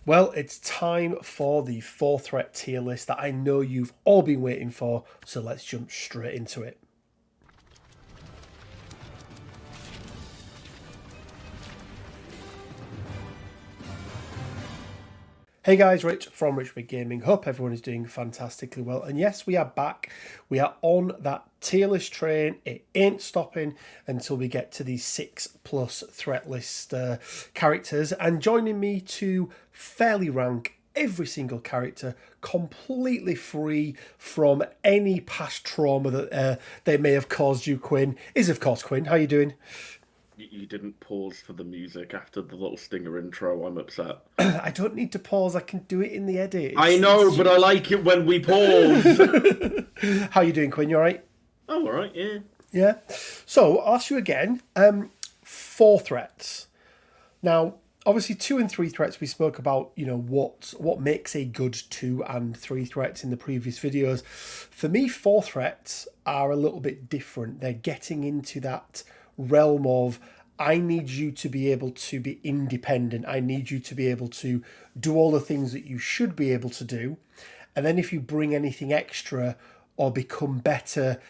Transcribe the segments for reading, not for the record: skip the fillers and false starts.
Well, it's time for the 4 threat tier list that I know you've all been waiting for, so let's jump straight into it. Hey guys, Rich from Rich Big Gaming. Hope everyone is doing fantastically well. And yes, we are back. We are on that tier list train. It ain't stopping until we get to these 6+ threat list characters. And joining me to fairly rank every single character completely free from any past trauma that they may have caused you, Quinn, is of course Quinn. How you doing? You didn't pause for the music after the little stinger intro. I'm upset. I don't need to pause. I can do it in the edit. I know, but I like it when we pause. How you doing, Quinn? You all right? Oh, all right, yeah. Yeah. So I'll ask you again. 4 threats. Now, obviously, 2 and 3 threats we spoke about. You know what makes a good 2 and 3 threats in the previous videos. For me, 4 threats are a little bit different. They're getting into that realm of I need you to be able to be independent. I need you to be able to do all the things that you should be able to do. And then if you bring anything extra or become better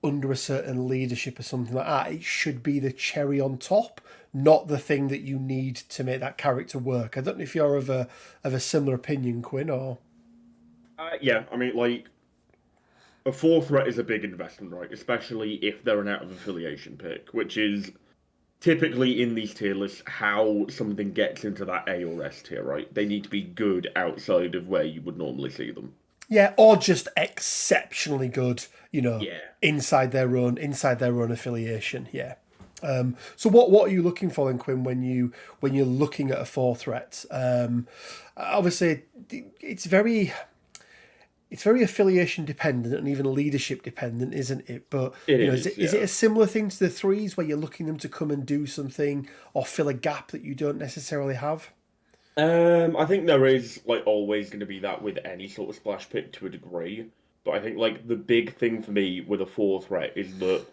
under a certain leadership or something like that, it should be the cherry on top, not the thing that you need to make that character work. I don't know if you're of a similar opinion, Quinn, or... Yeah, I mean, like, a 4 threat is a big investment, right? Especially if they're an out of affiliation pick, which is typically in these tier lists how something gets into that A or S tier, right? They need to be good outside of where you would normally see them. Yeah, or just exceptionally good, Yeah. inside their own affiliation. Yeah. So what are you looking for then, Quinn, when you're looking at a 4 threat? Obviously, it's very affiliation dependent and even leadership dependent, isn't it? But It is is, is it yeah. a similar thing to the threes where you're looking them to come and do something or fill a gap that you don't necessarily have? I think there is like always going to be that with any sort of splash pick to a degree, but I think like the big thing for me with a 4 threat is that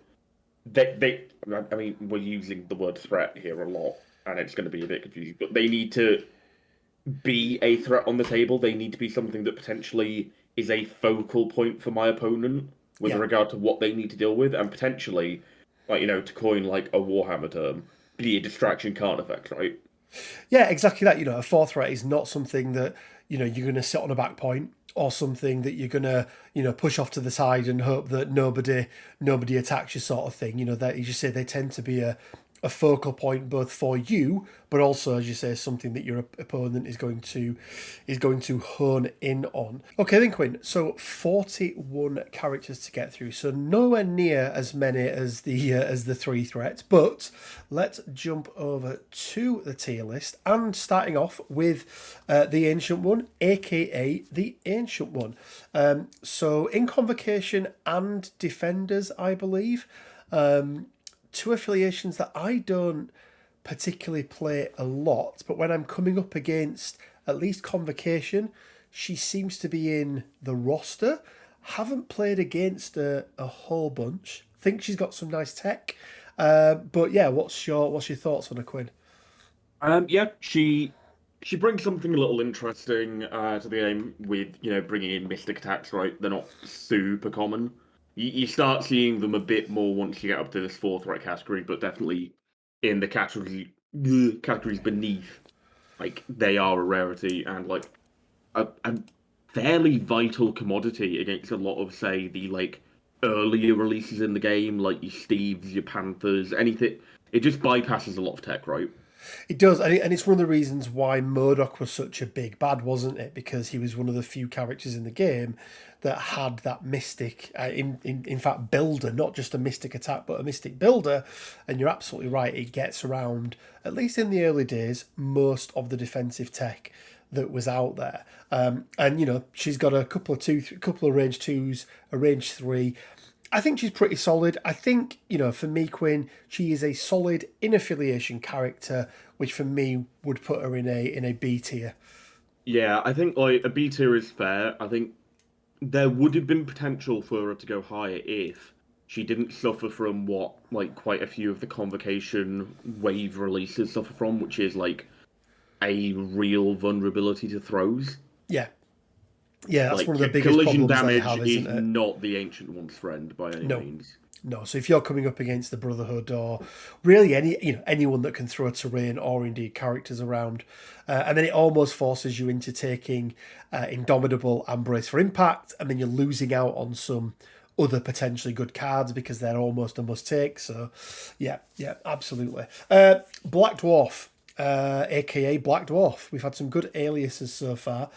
they I mean we're using the word threat here a lot, and it's going to be a bit confusing, but they need to be a threat on the table. They need to be something that potentially is a focal point for my opponent with Yeah. regard to what they need to deal with, and potentially, like to coin like a Warhammer term, be a distraction card effect, right? Yeah, exactly that. A 4 threat is not something that, you're going to sit on a back point or something that you're going to, push off to the side and hope that nobody attacks you sort of thing. That, as you say, they tend to be a focal point both for you, but also, as you say, something that your opponent is going to hone in on. Okay, then Quinn. So 41 characters to get through. So nowhere near as many as the 3 threats. But let's jump over to the tier list and starting off with the Ancient One, aka the Ancient One. So in Convocation and Defenders, I believe. 2 affiliations that I don't particularly play a lot, but when I'm coming up against at least Convocation, she seems to be in the roster. Haven't played against her a whole bunch. Think she's got some nice tech. But yeah, what's your thoughts on her, Quinn? Yeah, she brings something a little interesting to the game with bringing in mystic attacks. Right, they're not super common. You start seeing them a bit more once you get up to this 4 threat category, but definitely in the categories beneath, like they are a rarity and like a fairly vital commodity against a lot of say the like earlier releases in the game, like your Steves, your Panthers, anything. It just bypasses a lot of tech, right? It does, and it's one of the reasons why Murdoch was such a big bad, wasn't it? Because he was one of the few characters in the game that had that mystic, in fact, builder, not just a mystic attack, but a mystic builder. And you're absolutely right; it gets around, at least in the early days, most of the defensive tech that was out there. And she's got a couple of range twos, a range three. I think she's pretty solid. I think, for me, Quinn, she is a solid in affiliation character, which for me would put her in a B tier. Yeah, I think like a B tier is fair. I think there would have been potential for her to go higher if she didn't suffer from what like quite a few of the convocation wave releases suffer from, which is like a real vulnerability to throws. Yeah. Yeah, that's Like one of the biggest collision problems they damage have, is isn't it? not the Ancient One's friend by any No. means. No, so if you're coming up against the Brotherhood or really anyone that can throw a terrain or indeed characters around, and then it almost forces you into taking Indomitable and Brace for Impact, and then you're losing out on some other potentially good cards because they're almost a must take. So, yeah, absolutely. Black Dwarf. Aka Black Dwarf. We've had some good aliases so far.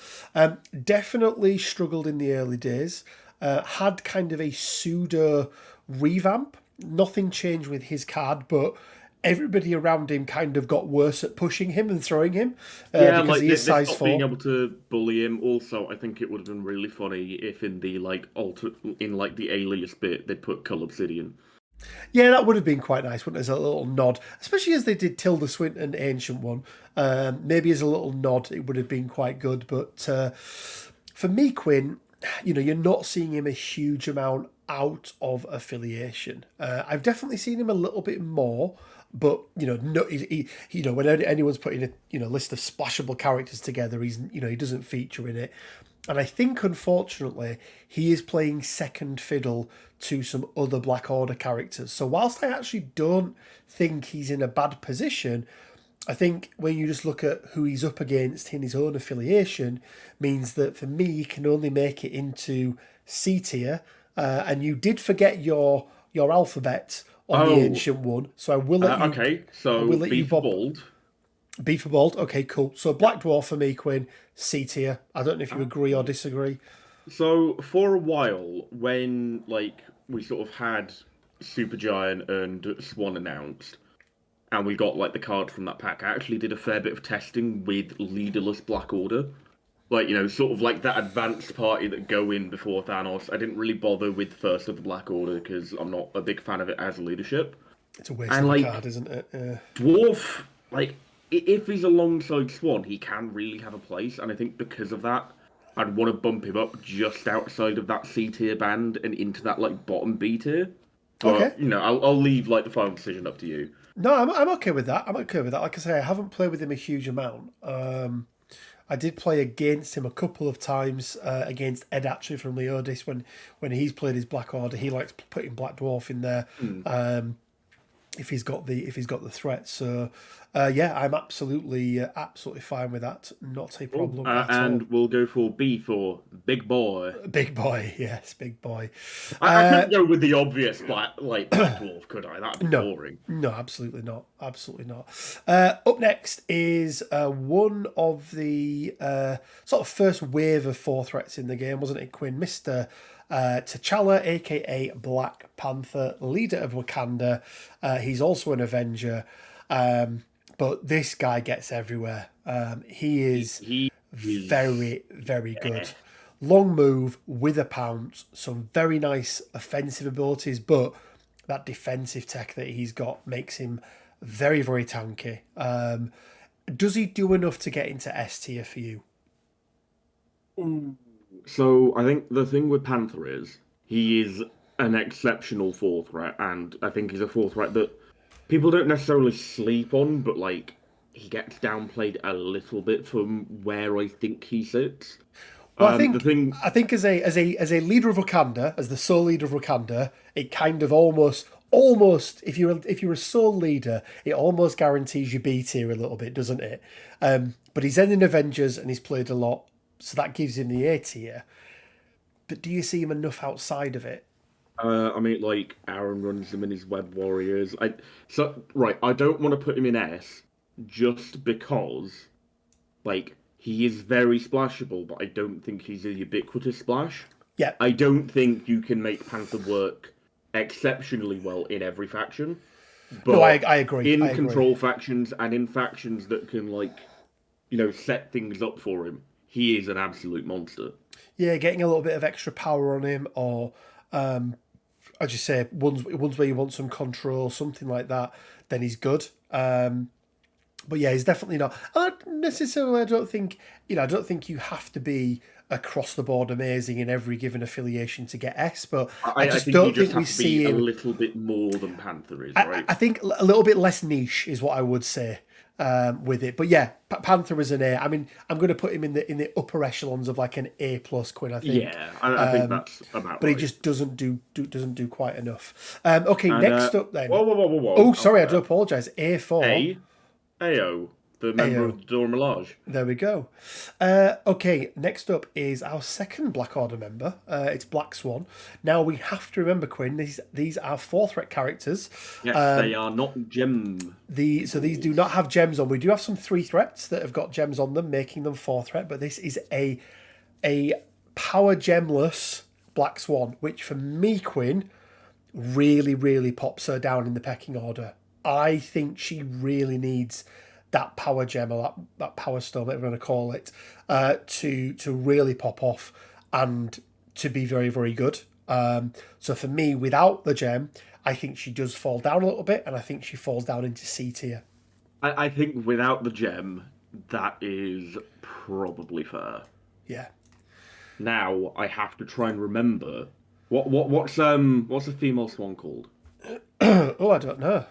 Definitely struggled in the early days. Had kind of a pseudo revamp. Nothing changed with his card, but everybody around him kind of got worse at pushing him and throwing him Yeah, because like he is they size stopped being 4. able to bully him. Also, I think it would have been really funny if in the the alias bit they put Cull Obsidian. Yeah, that would have been quite nice, wouldn't it? As a little nod, especially as they did Tilda Swinton, Ancient One. Maybe as a little nod, it would have been quite good. But for me, Quinn, you're not seeing him a huge amount out of affiliation. I've definitely seen him a little bit more, but no, when anyone's putting a list of splashable characters together, he doesn't feature in it. And I think, unfortunately, he is playing second fiddle to some other Black Order characters. So whilst I actually don't think he's in a bad position, I think when you just look at who he's up against in his own affiliation, means that for me, he can only make it into C tier. And you did forget your alphabet on the Oh, Ancient One, so I will let you. okay. I So will let B you for bob. bold. B for bold. Okay, cool. So Black Dwarf for me, Quinn. C tier. I don't know if you agree or Okay. disagree. So for a while, when we sort of had Supergiant and Swan announced, and we got the card from that pack, I actually did a fair bit of testing with leaderless Black Order. Sort of like that advanced party that go in before Thanos. I didn't really bother with First of the Black Order because I'm not a big fan of it as leadership. It's a waste And of a card, isn't it? Dwarf, if he's alongside Swan, he can really have a place. And I think because of that, I'd want to bump him up just outside of that C tier band and into that bottom B tier. Okay. But I'll leave the final decision up to you. No, I'm okay with that. I'm okay with that. Like I say, I haven't played with him a huge amount. I did play against him a couple of times against Ed actually from Leodis when he's played his Black Order. He likes putting Black Dwarf in there. If he's got the threat. So yeah, I'm absolutely fine with that. Not a problem at all. And we'll go for B for Big Boy. Big boy, yes, big boy. I couldn't go with the obvious Black Dwarf, could I? That'd be No, boring. no, absolutely not. Absolutely not. Up next is one of the sort of first wave of 4 threats in the game, wasn't it, Quinn? Mr. T'Challa, aka Black Panther, leader of Wakanda. He's also an Avenger, but this guy gets everywhere. He is very, very good. Long move with a pounce, some very nice offensive abilities, but that defensive tech that he's got makes him very, very tanky. Does he do enough to get into S tier for you? So I think the thing with Panther is he is an exceptional 4 threat, and I think he's a 4 threat that people don't necessarily sleep on, but he gets downplayed a little bit from where I think he sits. Well, The thing, I think as a leader of Wakanda, as the sole leader of Wakanda, it kind of almost if you're a sole leader, it almost guarantees you B tier a little bit, doesn't it? But he's in Avengers and he's played a lot, so that gives him the A tier. But do you see him enough outside of it? I mean, Aaron runs them in his Web Warriors. I don't want to put him in S just because, he is very splashable, but I don't think he's a ubiquitous splash. Yeah. I don't think you can make Panther work exceptionally well in every faction. But No, I agree. in I agree. control factions and in factions that can set things up for him, he is an absolute monster. Yeah, getting a little bit of extra power on him, or as you say, ones where you want some control, something like that, then he's good. But yeah, he's definitely not. Necessarily, I don't think you have to be across the board amazing in every given affiliation to get S. But I just think don't you just think we have to be see a him. little bit more than Panther is, right? I think a little bit less niche is what I would say. with it. But yeah, Panther is an A. I mean, I'm going to put him in the upper echelons of like an A plus Quinn, I think. Yeah, I think that's about But right. he just doesn't do quite enough. Okay, And, next up then. whoa. Oh, sorry, I do apologise. A4. AO, the member AO. of the Dora Milaje. There we go. Okay, next up is our second Black Order member. It's Black Swan. Now we have to remember, Quinn, these are 4-threat characters. Yes, they are not gem. So these do not have gems on. We do have some 3-threats that have got gems on them, making them 4-threat. But this is a power gemless Black Swan, which for me, Quinn, really, really pops her down in the pecking order. I think she really needs that power gem, or that power stone, whatever you want to call it, to really pop off and to be very, very good. So for me, without the gem, I think she does fall down a little bit, and I think she falls down into C tier. I think without the gem, that is probably fair. Yeah. Now I have to try and remember what's a female swan called? Oh, I don't know.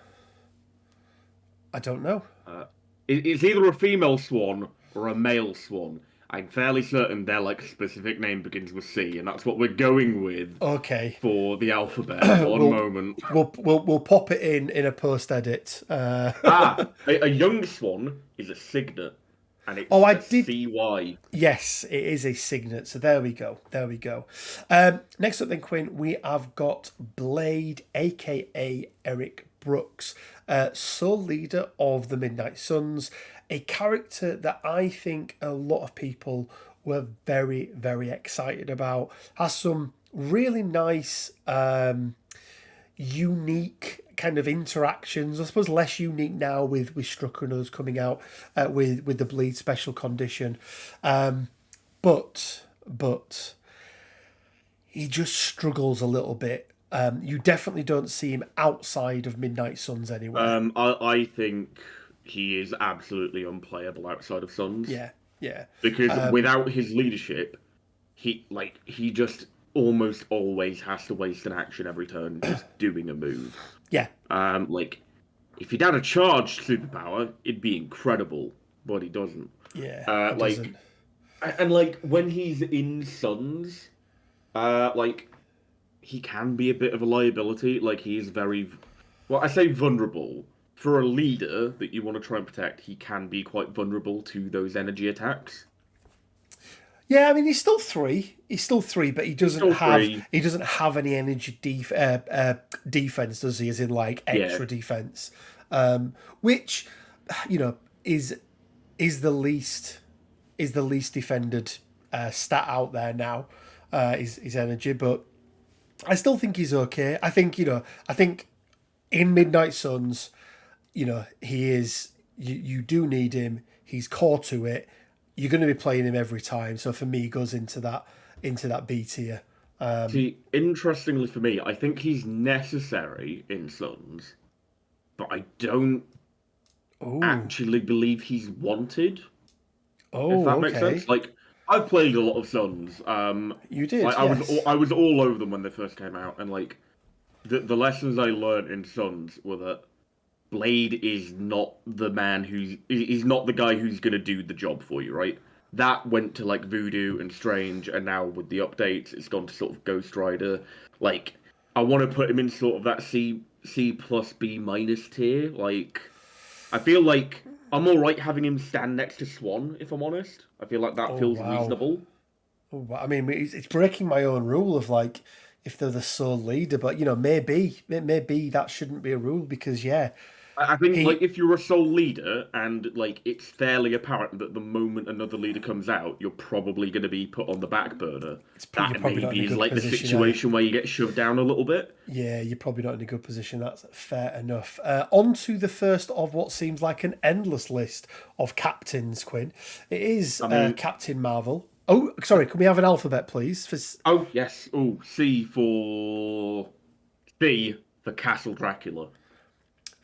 It's either a female swan or a male swan. I'm fairly certain their like specific name begins with C, and that's what we're going with. Okay. For the alphabet. One moment. We'll pop it in a post edit. A young swan is a signet, and it's CY. Yes, it is a signet. So there we go. Next up then, Quinn, we have got Blade, aka Eric Brooks, sole leader of the Midnight Suns, a character that I think a lot of people were very, very excited about. Has some really nice, unique kind of interactions. I suppose less unique now with Strucker and others coming out with the Bleed special condition. But he just struggles a little bit. You definitely don't see him outside of Midnight Suns anyway. I think he is absolutely unplayable outside of Suns. Yeah. Because without his leadership, he just almost always has to waste an action every turn just doing a move. Yeah. If he'd had a charged superpower, it'd be incredible, but he doesn't. Yeah. Doesn't. And when he's in Suns, he can be a bit of a liability. He is very, well, I say vulnerable. For a leader that you want to try and protect, he can be quite vulnerable to those energy attacks. Yeah, I mean he's still 3, but he doesn't have any energy defense, does he? As in extra defense, which is the least defended stat out there now. His energy, but I still think he's okay. I think in Midnight Suns, he is. You do need him. He's core to it. You're going to be playing him every time. So for me, he goes into that B tier. See, interestingly for me, I think he's necessary in Suns, but I don't actually believe he's wanted. Oh, if that makes sense. I've played a lot of Suns. You did. Yes. I was all over them when they first came out, and the lessons I learned in Suns were that Blade is not the man he's not the guy who's going to do the job for you, right? That went to Voodoo and Strange, and now with the updates, it's gone to sort of Ghost Rider. I want to put him in sort of that C plus B minus tier. I feel like I'm all right having him stand next to Swan, if I'm honest. I feel like that feels reasonable. Oh, I mean, it's breaking my own rule of if they're the sole leader, but maybe that shouldn't be a rule because I think if you're a sole leader and it's fairly apparent that the moment another leader comes out, you're probably going to be put on the back burner. That maybe is the situation where you get shoved down a little bit. Yeah, you're probably not in a good position. That's fair enough. On to the first of what seems like an endless list of captains, Quinn. It is Captain Marvel. Oh, sorry, can we have an alphabet, please? Oh, yes. Oh, C for Castle Dracula.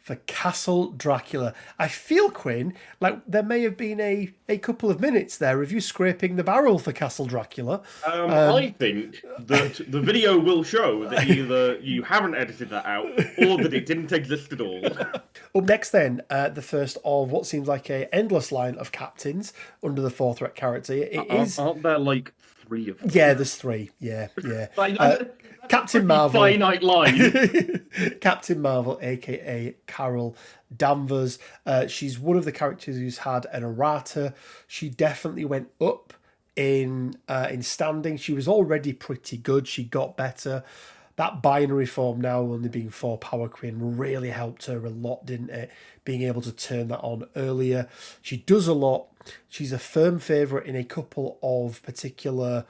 for Castle Dracula. I feel, Quinn, like there may have been a couple of minutes there of you scraping the barrel for Castle Dracula. I think that the video will show that either you haven't edited that out or that it didn't exist at all. Up next, then, the first of what seems like a endless line of captains under the fourth threat character. Aren't there like 3 of them? Yeah, there's 3. Yeah. Captain Marvel. Finite line. Captain Marvel, aka Carol Danvers. She's one of the characters who's had an errata. She definitely went up in standing. She was already pretty good. She got better. That binary form now only being 4 power Quinn really helped her a lot, didn't it? Being able to turn that on earlier. She does a lot. She's a firm favourite in a couple of particular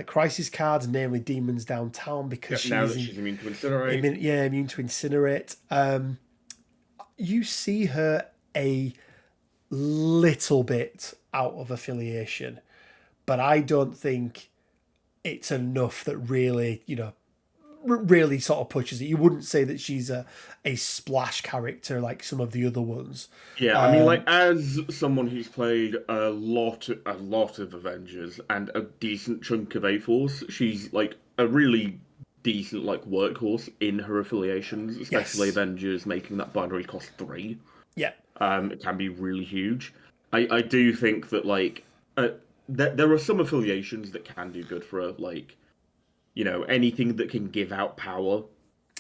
crisis cards, namely Demons Downtown, because she's immune to incinerate. Immune to incinerate. You see her a little bit out of affiliation, but I don't think it's enough that really, really sort of pushes it. You wouldn't say that she's a splash character like some of the other ones. Yeah, I mean, like, as someone who's played a lot of Avengers and a decent chunk of A-Force, she's like a really decent like workhorse in her affiliations, especially Avengers making that binary cost 3. Yeah. It can be really huge. I do think that like there are some affiliations that can do good for her, like, anything that can give out power.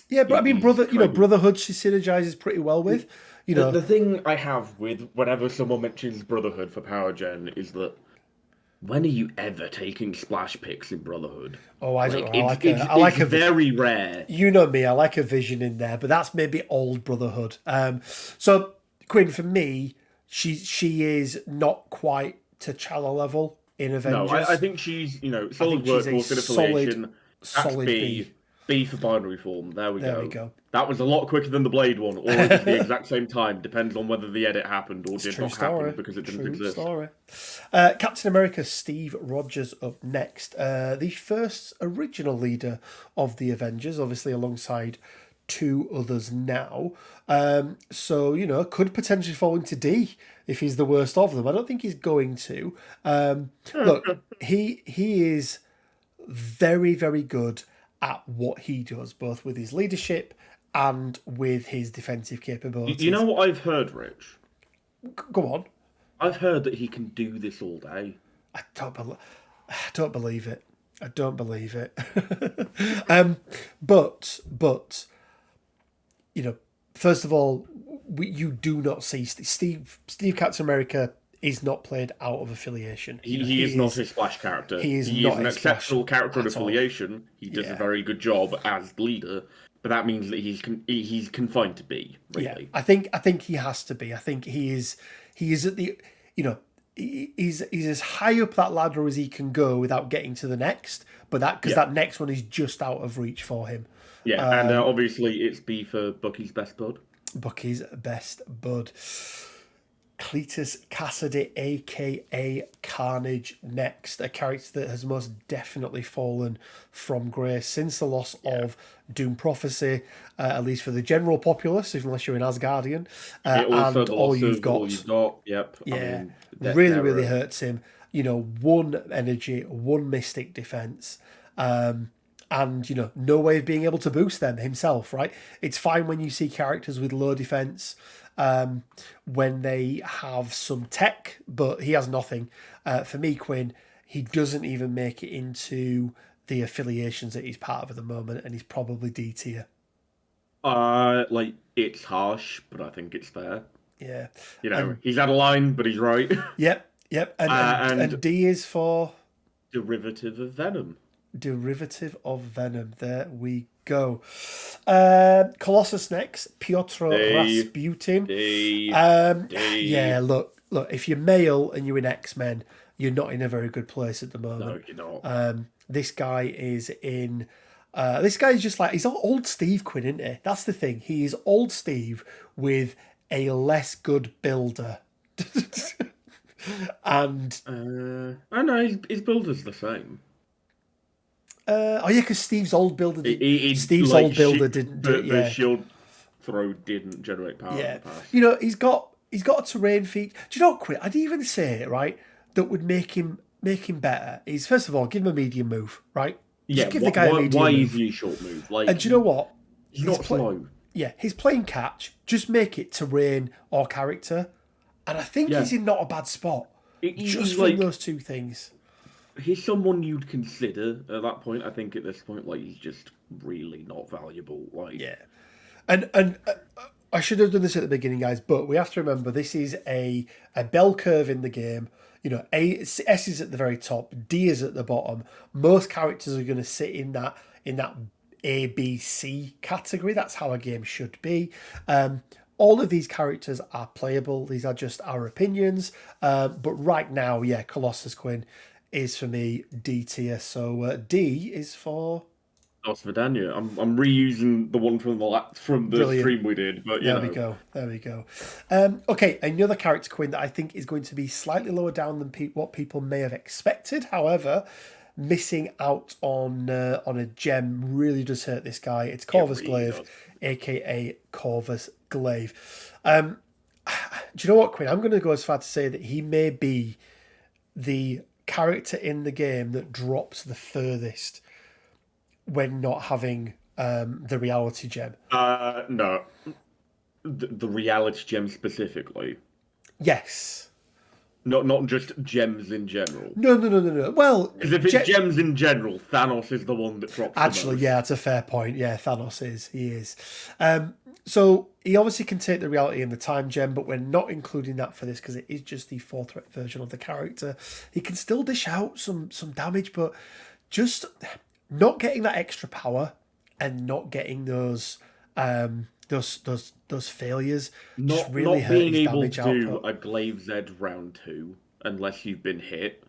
Yeah, but I mean, Brotherhood she synergizes pretty well with. The thing I have with whenever someone mentions Brotherhood for power gen is that when are you ever taking splash picks in Brotherhood? Oh, I don't know. It's very rare. You know me, I like a vision in there, but that's maybe old Brotherhood. So Quinn, for me, she is not quite T'Challa level in Avengers. No, I think she's solid workhorse in affiliation. Solid B for binary form. There we go. That was a lot quicker than the Blade one, or it was the exact same time. Depends on whether the edit happened or did not happen because it didn't exist. Story. Captain America Steve Rogers up next. The first original leader of the Avengers, obviously alongside 2 others now. So, could potentially fall into D if he's the worst of them. I don't think he's going to. Look, he is very, very good at what he does, both with his leadership and with his defensive capabilities. You know what I've heard, Rich? Go on. I've heard that he can do this all day. I don't believe it. I don't believe it. But first of all, you do not see Steve Captain America is not played out of affiliation. He is not a splash character. He is an exceptional character in affiliation. He does a very good job as leader, but that means that he's confined to B. Really. Yeah, I think he has to be. I think he is at the he's as high up that ladder as he can go without getting to the next. But that next one is just out of reach for him. Yeah, and obviously it's B for Bucky's best bud. Bucky's best bud. Cletus Cassidy, a.k.a. Carnage, next. A character that has most definitely fallen from grace since the loss of Doom Prophecy, at least for the general populace, unless you're an Asgardian. And all you've got. Yep. Yeah, really hurts him. 1 energy, 1 mystic defense. And, no way of being able to boost them himself, right? It's fine when you see characters with low defense, when they have some tech, but he has nothing. For me, Quinn, he doesn't even make it into the affiliations that he's part of at the moment, and he's probably D tier. It's harsh, but I think it's fair. Yeah. He's out of line, but he's right. Yep. And D is for... Derivative of Venom. There we go. Colossus next. Piotr Rasputin. Yeah, look. If you're male and you're in X-Men, you're not in a very good place at the moment. No, you're not. This guy is in... this guy is just like... He's old Steve, Quinn, isn't he? That's the thing. He is old Steve with a less good builder. And... I know, his builder's the same. Because Steve's old builder didn't do it. The shield throw didn't generate power in Yeah, the past. you know, he's got a terrain feat. Do you know what, Quinn? I'd even say, right, that would make him better is, first of all, give him a medium move, right? Yeah, Just give the guy a medium why is move. he a short move? Like, And do you know what? he's not slow. Yeah, he's playing catch. Just make it terrain or character, and I think Yeah. he's in not a bad spot. Just He's from like, those two things. he's someone you'd consider at that point. I think at this point, like, he's just really not valuable. Like, Yeah, and I should have done this at the beginning, guys, but we have to remember this is a bell curve in the game. You know, S is at the very top, D is at the bottom. Most characters are going to sit in that A, B, C category. That's how a game should be. All of these characters are playable. These are just our opinions. But right now, yeah, Colossus Quinn is for me D tier. So D is for. that's Vidania. I'm reusing the one from the Brilliant. stream we did, but There we go. Okay, another character, Quinn, that I think is going to be slightly lower down than what people may have expected. However, missing out on a gem really does hurt this guy. It's Corvus Glaive, aka Corvus Glaive. Do you know what, Quinn? I'm going to go as far to say that he may be the character in the game that drops the furthest when not having the reality gem. No. The reality gem specifically. Yes. Not just gems in general. No. Well, because if it's gems in general, Thanos is the one that drops. Actually, the most. Yeah, that's a fair point. Yeah, Thanos is. He is. So he obviously can take the reality and the time gem, but we're not including that for this because it is just the 4-threat version of the character. He can still dish out some damage, but just not getting that extra power and not getting those failures just really hurt his damage output. Not being able to do a Glaive's Edge round 2 unless you've been hit.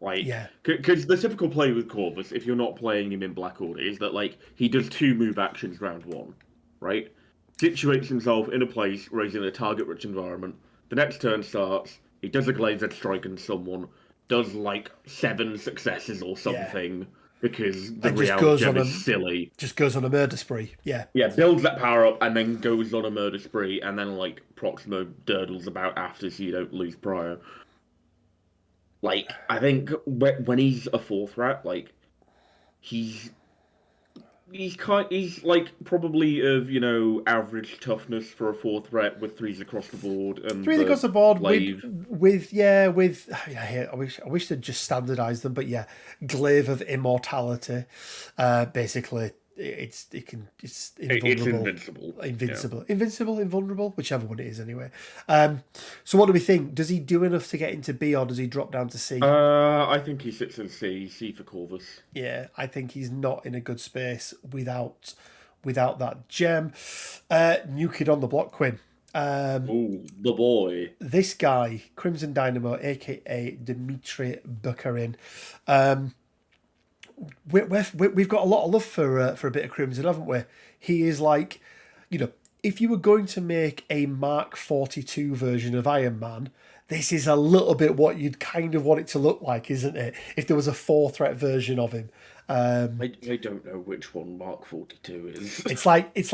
Like, yeah, because the typical play with Corvus, if you're not playing him in Black Order, is that like he does 2 move actions round 1, right? Situates himself in a place where he's in a target-rich environment. The next turn starts. He does a Glaive's Edge strike on someone. Does like 7 successes or something. Yeah. Because the reality gem is silly. Just goes on a murder spree, yeah. Yeah, builds that power up and then goes on a murder spree and then, like, Proximo durdles about after so you don't lose prior. Like, I think when he's a 4-threat, like, he's like probably of, you know, average toughness for a 4-threat with 3s across the board and 3s across the board with I wish they'd just standardized them, but yeah, Glaive of Immortality. Basically it's invulnerable. It's invincible, invulnerable, whichever one it is anyway. So what do we think? Does he do enough to get into B or does he drop down to C? I think he sits in C for Corvus. Yeah, I think he's not in a good space without that gem. New kid on the block, Quinn. The boy. This guy, Crimson Dynamo, aka Dmitry Bukharin. We've got a lot of love for a bit of Crimson, haven't we? He is like, you know, if you were going to make a Mark 42 version of Iron Man, this is a little bit what you'd kind of want it to look like, isn't it? If there was a 4-threat version of him. I don't know which one Mark 42 is. It's like it's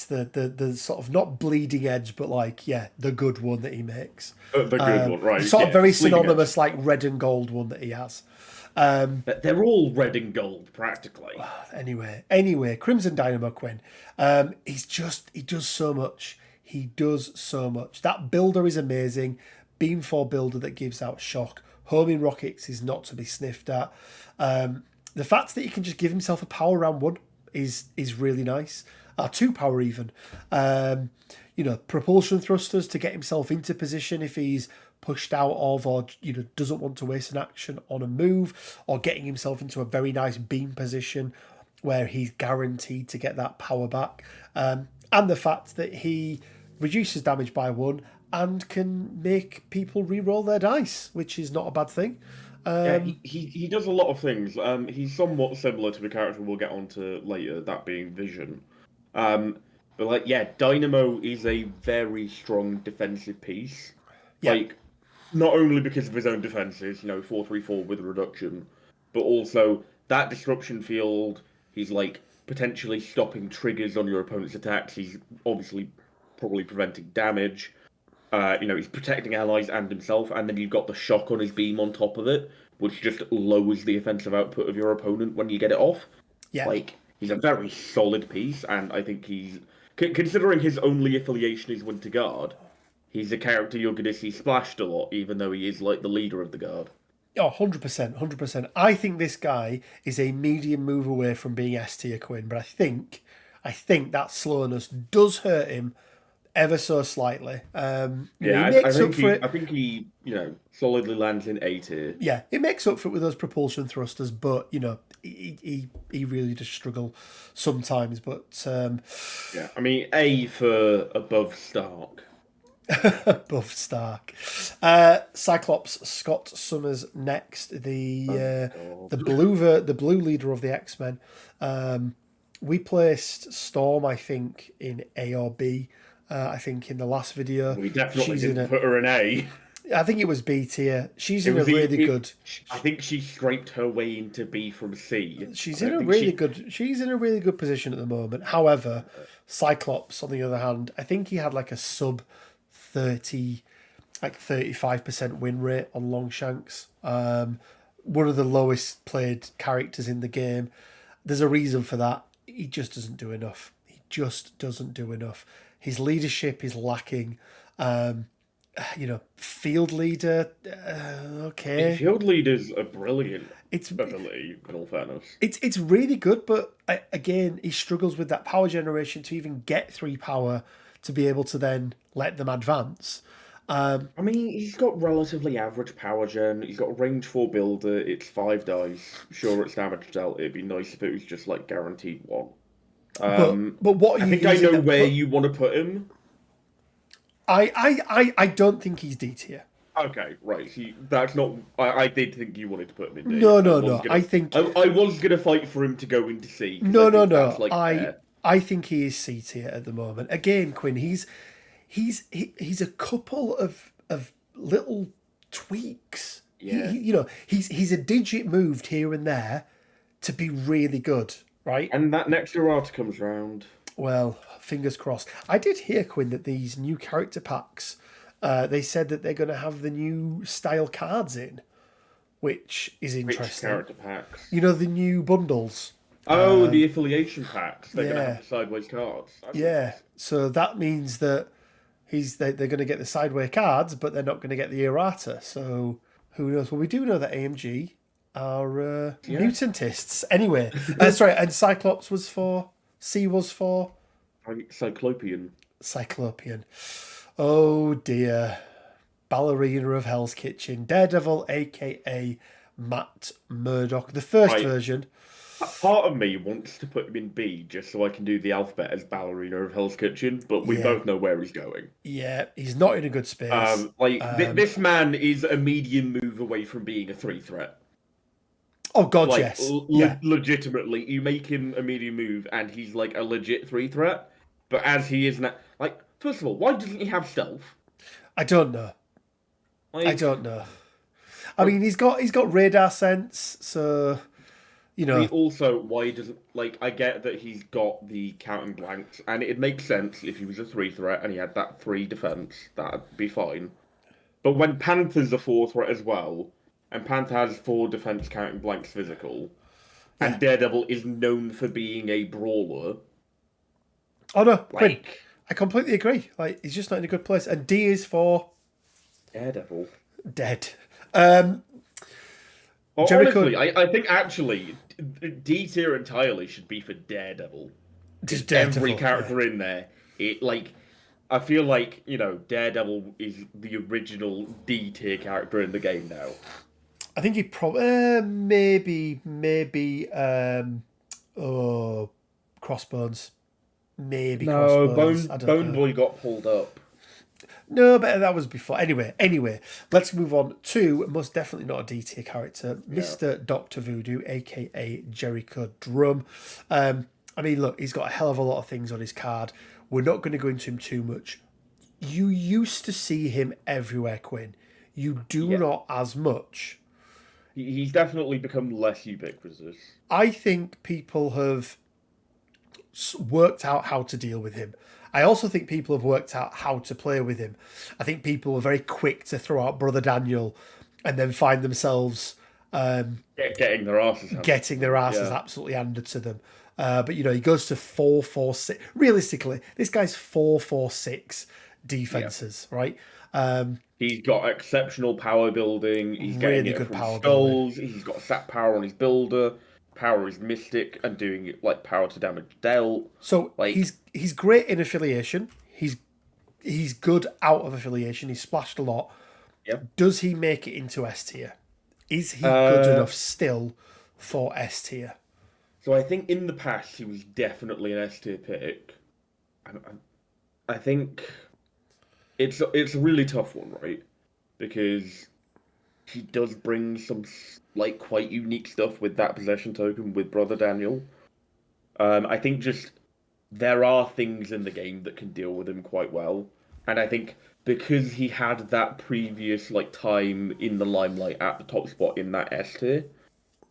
the sort of not bleeding edge, but like, yeah, the good one that he makes. The good one, right. Sort of very synonymous, like red and gold one that he has. They're all red and gold, practically. Anyway, Crimson Dynamo Quinn. He does so much. He does so much. That builder is amazing. Beam 4 builder that gives out shock. Homing rockets is not to be sniffed at. The fact that he can just give himself a power round 1 is really nice. 2 power even. Propulsion thrusters to get himself into position if he's pushed out of or doesn't want to waste an action on a move, or getting himself into a very nice beam position where he's guaranteed to get that power back. And the fact that he reduces damage by 1 and can make people re-roll their dice, which is not a bad thing. He does a lot of things. He's somewhat similar to the character we'll get onto later, that being Vision. But Dynamo is a very strong defensive piece. Yeah. Like, not only because of his own defenses, 4-3-4 with a reduction, but also that disruption field, he's like potentially stopping triggers on your opponent's attacks. He's obviously probably preventing damage. He's protecting allies and himself, and then you've got the shock on his beam on top of it, which just lowers the offensive output of your opponent when you get it off. Yeah. Like, he's a very solid piece, and I think he's, considering his only affiliation is Winter Guard, he's a character you're going to see splashed a lot, even though he is like the leader of the Guard. Oh, 100%, 100%. I think this guy is a medium move away from being S tier Quinn, but I think that slowness does hurt him ever so slightly. I think he solidly lands in A tier. Yeah, it makes up for it with those propulsion thrusters, but he really does struggle sometimes. But I mean, A for above Stark. Above Stark. Cyclops, Scott Summers next. The blue leader of the X-Men. We placed Storm, I think, in A or B. I think in the last video. We definitely didn't put her in A. I think it was B tier. She's in a really good. I think she scraped her way into B from C. She's in a really good position at the moment. However, Cyclops, on the other hand, I think he had like a sub 30, like 35% win rate on Longshanks. One of the lowest played characters in the game. There's a reason for that. He just doesn't do enough. His leadership is lacking. Field leader, okay. Field leaders are brilliant. It's ability, in all fairness. It's really good, but again, he struggles with that power generation to even get 3 power to be able to then let them advance. I mean, he's got relatively average power gen. He's got a range 4 builder. It's 5 dice. Sure, it's damage dealt. It'd be nice if it was just like guaranteed 1. But what I think I know where you want to put him. I don't think he's D tier. Okay, right. See, that's not. I did think you wanted to put him in D. No. I think I was gonna fight for him to go into C. No. I think he is C tier at the moment. Again, Quinn, he's a couple of little tweaks. Yeah. He's a digit moved here and there to be really good, right? And that next errata comes round. Well, fingers crossed. I did hear, Quinn, that these new character packs, they said that they're going to have the new style cards in, which is interesting. Which character packs? The new bundles. Oh, the affiliation packs. They're going to have the sideways cards. So that means that they're going to get the sideways cards, but they're not going to get the errata. So who knows? Well, we do know that AMG are mutantists. Anyway, sorry, and Cyclops was for... C was for? Cyclopean. Oh dear. Ballerina of Hell's Kitchen. Daredevil, a.k.a. Matt Murdock. The first version. Part of me wants to put him in B just so I can do the alphabet as Ballerina of Hell's Kitchen, but we both know where he's going. Yeah, he's not in a good space. This man is a medium move away from being a 3-threat. Oh God, yes. Legitimately, you make him a medium move, and he's like a legit 3-threat. But as he is now, first of all, why doesn't he have stealth? I don't know. I mean, he's got radar sense, so Also, why doesn't I get that he's got the counting blanks, and it makes sense if he was a 3-threat and he had that 3 defense, that'd be fine. But when Panther's a 4-threat as well. And Panther has 4 defense counting blanks physical. And Daredevil is known for being a brawler. Oh no, Quinn, I completely agree. He's just not in a good place. And D is for Daredevil. Dead. Honestly, I think actually D tier entirely should be for Daredevil. Just Daredevil, every character in there. I feel like, Daredevil is the original D tier character in the game now. I think he probably maybe Crossbones. Maybe Crossbones. Bone Boy got pulled up. No, but that was before. Anyway, let's move on to most definitely not a D tier character, Mr. Dr. Voodoo, aka Jericho Drum. I mean, look, he's got a hell of a lot of things on his card. We're not going to go into him too much. You used to see him everywhere, Quinn. You do not as much. He's definitely become less ubiquitous. I think people have worked out how to deal with him. I also think people have worked out how to play with him. I think people were very quick to throw out Brother Daniel and then find themselves Getting their asses absolutely handed to them. But he goes to 4-4-6. Realistically, this guy's 4-4-6 defenses, right? He's got exceptional power building. He's Really getting it good from power skulls. He's got stat power on his builder. Power is mystic and doing it like power to damage dealt. So he's great in affiliation. He's good out of affiliation. He's splashed a lot. Yep. Does he make it into S tier? Is he good enough still for S tier? So I think in the past he was definitely an S tier pick. I think it's a really tough one, right? Because he does bring some like quite unique stuff with that possession token with Brother Daniel. I think just there are things in the game that can deal with him quite well, and I think because he had that previous like time in the limelight at the top spot in that S tier,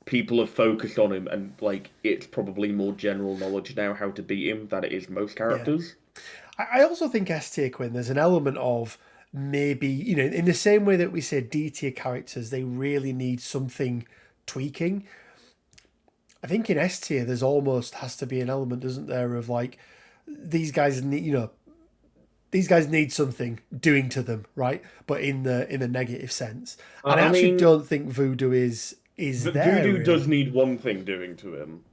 people have focused on him, and like it's probably more general knowledge now how to beat him than it is most characters. Yeah. I also think S tier, Quinn, there's an element of maybe, in the same way that we say D tier characters, they really need something tweaking. I think in S tier, there's almost has to be an element, doesn't there, of like these guys need something doing to them, right? But in a negative sense. And I actually don't think Voodoo is there. Voodoo really does need one thing doing to him,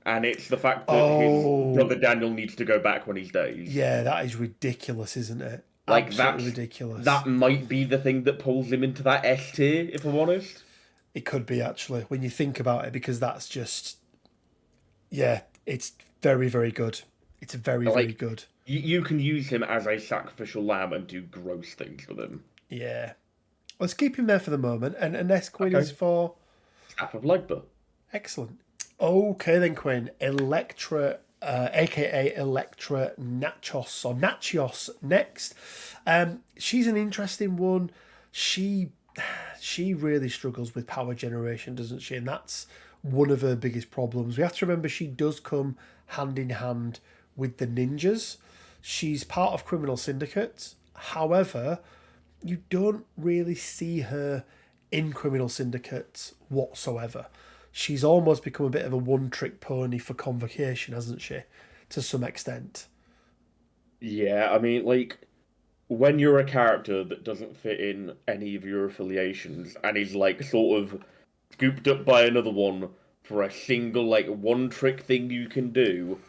and it's the fact that his brother Daniel needs to go back when he's dazed. Yeah, that is ridiculous, isn't it? Like absolutely ridiculous. That might be the thing that pulls him into that S tier, if I'm honest. It could be, actually, when you think about it, because that's just, it's very, very good. It's very, very good. You can use him as a sacrificial lamb and do gross things with him. Yeah. Let's keep him there for the moment. And next, Quinn, is for... Staff of Legba. Excellent. Okay, then, Quinn. Electra, a.k.a. Electra Nachios next. She's an interesting one. She really struggles with power generation, doesn't she? And that's one of her biggest problems. We have to remember she does come hand in hand with the ninjas. She's part of Criminal Syndicate. However, you don't really see her in Criminal Syndicate whatsoever. She's almost become a bit of a one-trick pony for Convocation, hasn't she? To some extent. Yeah, I mean, like, when you're a character that doesn't fit in any of your affiliations and is, like, sort of scooped up by another one for a single, like, one-trick thing you can do,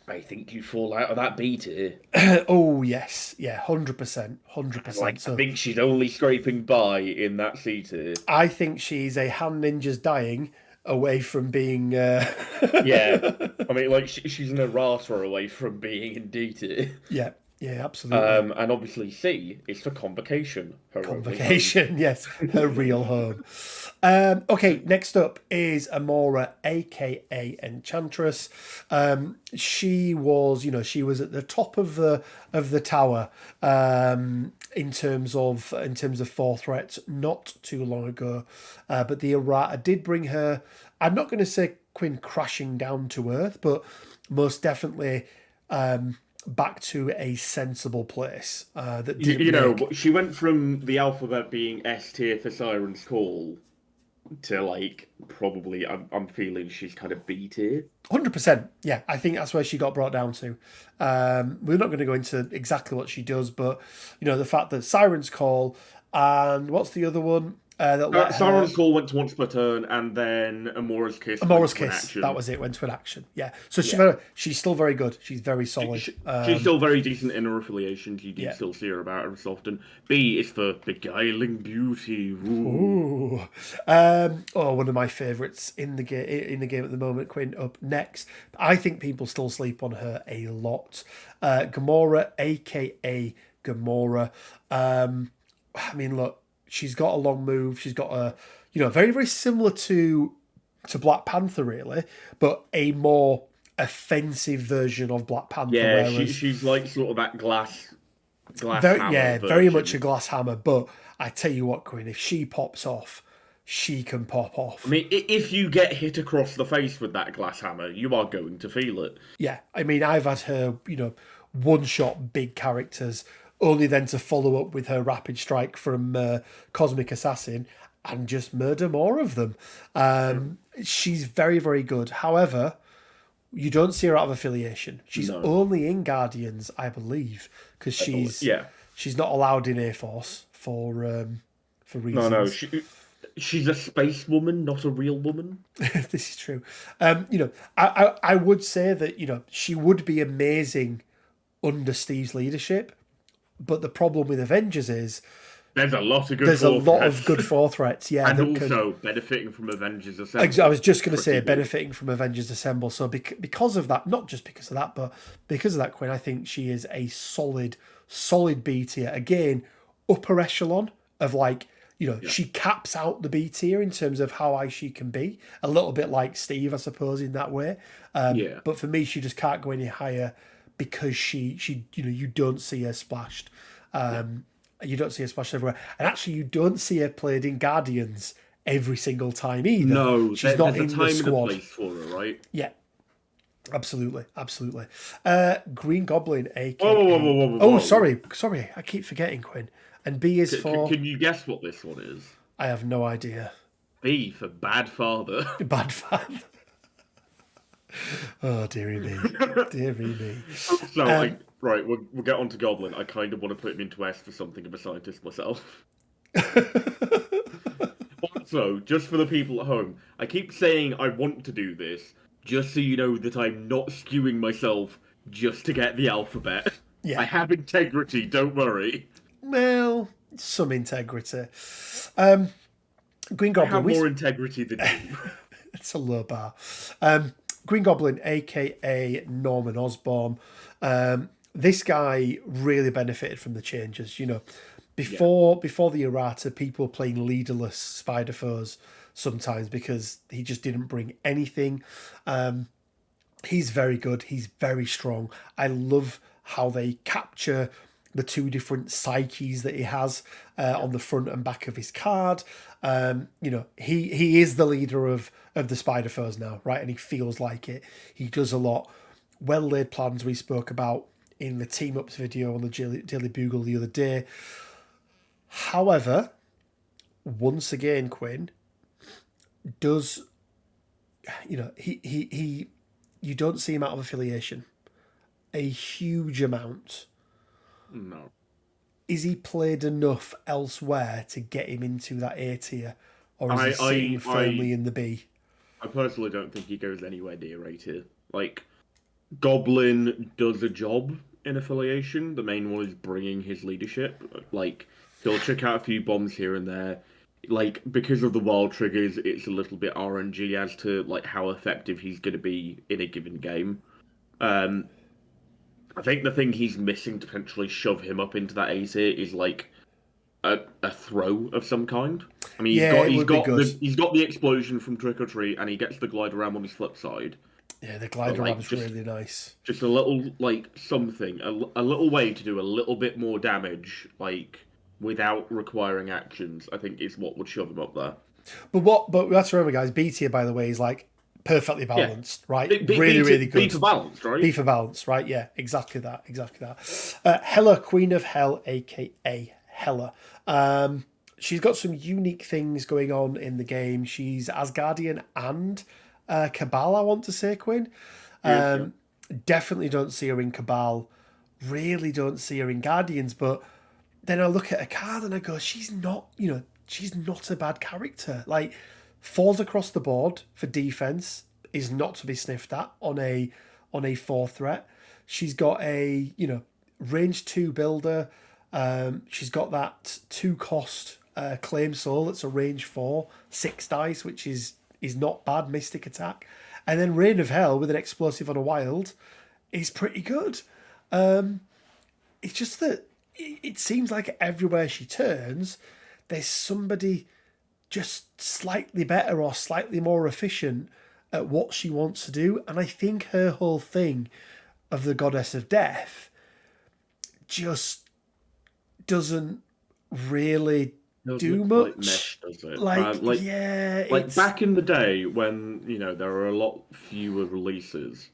I think you fall out of that B tier. Oh, yes. Yeah, 100%. 100%. Like, I think she's only scraping by in that C tier. I think she's a hand ninjas dying away from being... Yeah. I mean, like, she's an errata away from being in D tier. Yeah, absolutely. And obviously C is for Convocation. Convocation, yes. Her real home. Okay, next up is Amora, a.k.a. Enchantress. She was at the top of the tower in terms of 4 threats not too long ago. But the errata did bring her, I'm not going to say Quinn crashing down to earth, but most definitely back to a sensible place. That didn't she went from the alphabet being S tier for Siren's Call to like probably I'm feeling she's kind of B tier. 100%. Yeah, I think that's where she got brought down to. We're not going to go into exactly what she does, but the fact that Siren's Call and what's the other one? Siren's Call went to once per turn, and then Amora's Kiss. Amora's Kiss, that was it. Went to an action. Yeah, so she's still very good. She's very solid. She's still very decent in her affiliations. You do still see her about her often. B is for beguiling beauty. Ooh. One of my favourites in the game at the moment. Quinn up next. I think people still sleep on her a lot. Gamora, aka Gamora. I mean, look. She's got a long move. She's got a, very, very similar to Black Panther, really, but a more offensive version of Black Panther. Yeah, she's like sort of that glass hammer. Yeah, very much a glass hammer. But I tell you what, Quinn, if she pops off, she can pop I off. mean, if you get hit across the face with that glass hammer, you are going to feel it. Yeah, I mean, I've had her, one-shot big characters, only then to follow up with her rapid strike from Cosmic Assassin and just murder more of them. She's very, very good. However, you don't see her out of affiliation. She's No. only in Guardians, I believe, because Yeah. she's not allowed in A Force for reasons. No, she's a space woman, not a real woman. This is true. I would say that she would be amazing under Steve's leadership, but the problem with Avengers is There's a lot of good. there's a lot of good four threats. Yeah, and that also benefiting from Avengers Assemble. I was just going to say benefiting from Avengers Assemble. So because of that, not just because of that, but because of that, Quinn, I think she is a solid B tier. Again, upper echelon of she caps out the B tier in terms of how high she can be. A little bit like Steve, I suppose, in that way. But for me, she just can't go any higher because she you don't see her splashed. You don't see her splashed everywhere. And actually, you don't see her played in Guardians every single time either. No, she's not in there's a time the squad. and a place for her, right? Yeah. Absolutely. Green Goblin, aka... Whoa. Oh, sorry. I keep forgetting, Quinn. And B is for... Can you guess what this one is? I have no idea. B for Bad Father. Bad Father. Oh, dearie me. So, right, we'll get on to Goblin. I kind of want to put him into S for something of a scientist myself. Also, just for the people at home, I keep saying I want to do this, just so you know that I'm not skewing myself just to get the alphabet. Yeah. I have integrity, don't worry. Well, some integrity. Green Goblin. I have more integrity than you. It's a low bar. Green Goblin, aka Norman Osborn. This guy really benefited from the changes. Before the errata, people were playing leaderless Spider Foes sometimes because he just didn't bring anything. He's very good. He's very strong. I love how they capture the two different psyches that he has on the front and back of his card. He is the leader of the Spider Foes now, right? And he feels like it. He does a lot. Well-laid plans we spoke about in the Team Ups video on the Daily Bugle the other day. However, once again, Quinn does, he you don't see him out of affiliation a huge amount. No. Is he played enough elsewhere to get him into that A tier, or is he sitting firmly in the B? I personally don't think he goes anywhere near A tier. Goblin does a job in affiliation. The main one is bringing his leadership. He'll check out a few bombs here and there. Because of the wild triggers, it's a little bit RNG as to how effective he's going to be in a given game. I think the thing he's missing to potentially shove him up into that A tier is a throw of some kind. I mean, he's got the explosion from Trick or Treat, and he gets the glider ram on his flip side. Yeah, the glider ram's really nice. Just a little something, a little way to do a little bit more damage, without requiring actions. I think is what would shove him up there. But we have to remember, guys. B tier, by the way, is perfectly balanced, right? Really good. B for balanced, right? B for balanced, right? Yeah, exactly that. Hela, Queen of Hell, aka Hela. She's got some unique things going on in the game. She's Asgardian and Cabal, I want to say, Quinn. Definitely don't see her in Cabal. Really don't see her in Guardians. But then I look at her card and I go, she's not a bad character. Falls across the board for defense, is not to be sniffed at on a 4 threat. She's got a range 2 builder. She's got that 2 cost claim soul. That's a range 4 6 dice, which is not bad. Mystic attack, and then Reign of Hell with an explosive on a wild is pretty good. It's just that it seems like everywhere she turns, there's somebody just slightly better or slightly more efficient at what she wants to do. And I think her whole thing of the Goddess of Death just doesn't really do look quite much. meshed, does it? Like, yeah, Like it's back in the day when there are a lot fewer releases.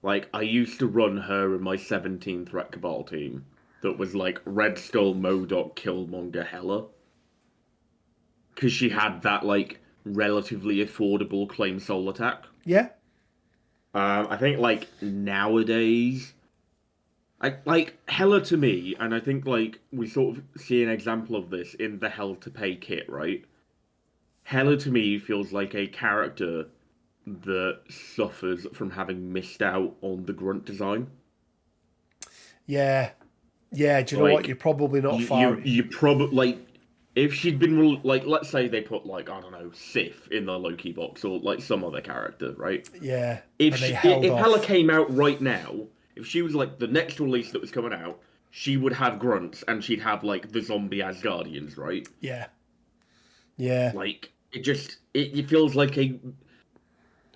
Like I used to run her in my 17 Threat Cabal team that was like Red Skull, Modok, Killmonger, Hela, because she had that like relatively affordable claim soul attack. yeah, I think like nowadays, I like Hela to me, and I think like we sort of see an example of this in the Hell to Pay kit, right? Hela to me feels like a character that suffers from having missed out on the grunt design. yeah, yeah. Do you know what? Like You're probably not you far. you probably like if she'd been like let's say they put like I don't know Sif in the Loki box or like some other character, right? Yeah, If and they held if Hela off. came out right now, if she was like the next release that was coming out, she would have grunts and she'd have like the zombie Asgardians, right? Yeah, yeah. Like it feels like a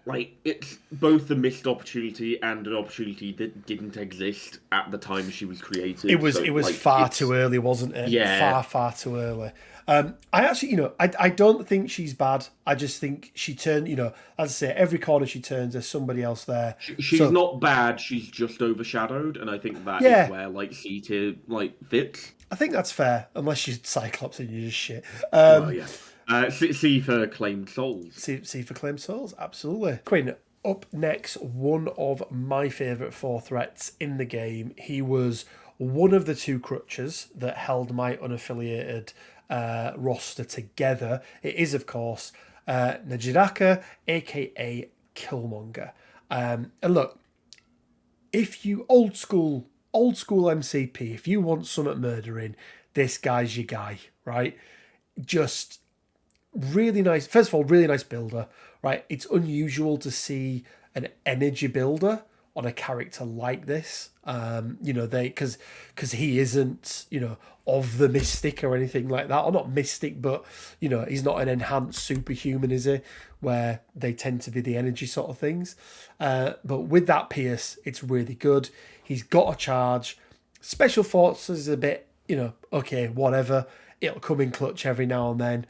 like it's both a missed opportunity and an opportunity that didn't exist at the time she was created. So It was like far it's too early, wasn't it? yeah, Far too early. I actually, I don't think she's bad. I just think she turned, as I say, every corner she turns, there's somebody else there. she's So not bad. She's just overshadowed, and I think that is yeah, where like C tier like fits. I think that's fair, unless she's Cyclops and you're just shit. Well, yeah. C for claimed souls. See for claimed souls, absolutely. Quinn, up next, one of my favourite four threats in the game. He was one of the two crutches that held my unaffiliated roster together. It is, of course, Najidaka, aka Killmonger. And look, if you old school MCP, if you want some murdering, this guy's your guy, right? Just really nice. First of all, really nice builder, right? It's unusual to see an energy builder on a character like this. Because he isn't, of the mystic or anything like that, or not mystic, but he's not an enhanced superhuman, is he? Where they tend to be the energy sort of things. But with that Pierce, it's really good. He's got a charge. Special forces is a bit, okay, whatever. It'll come in clutch every now and then.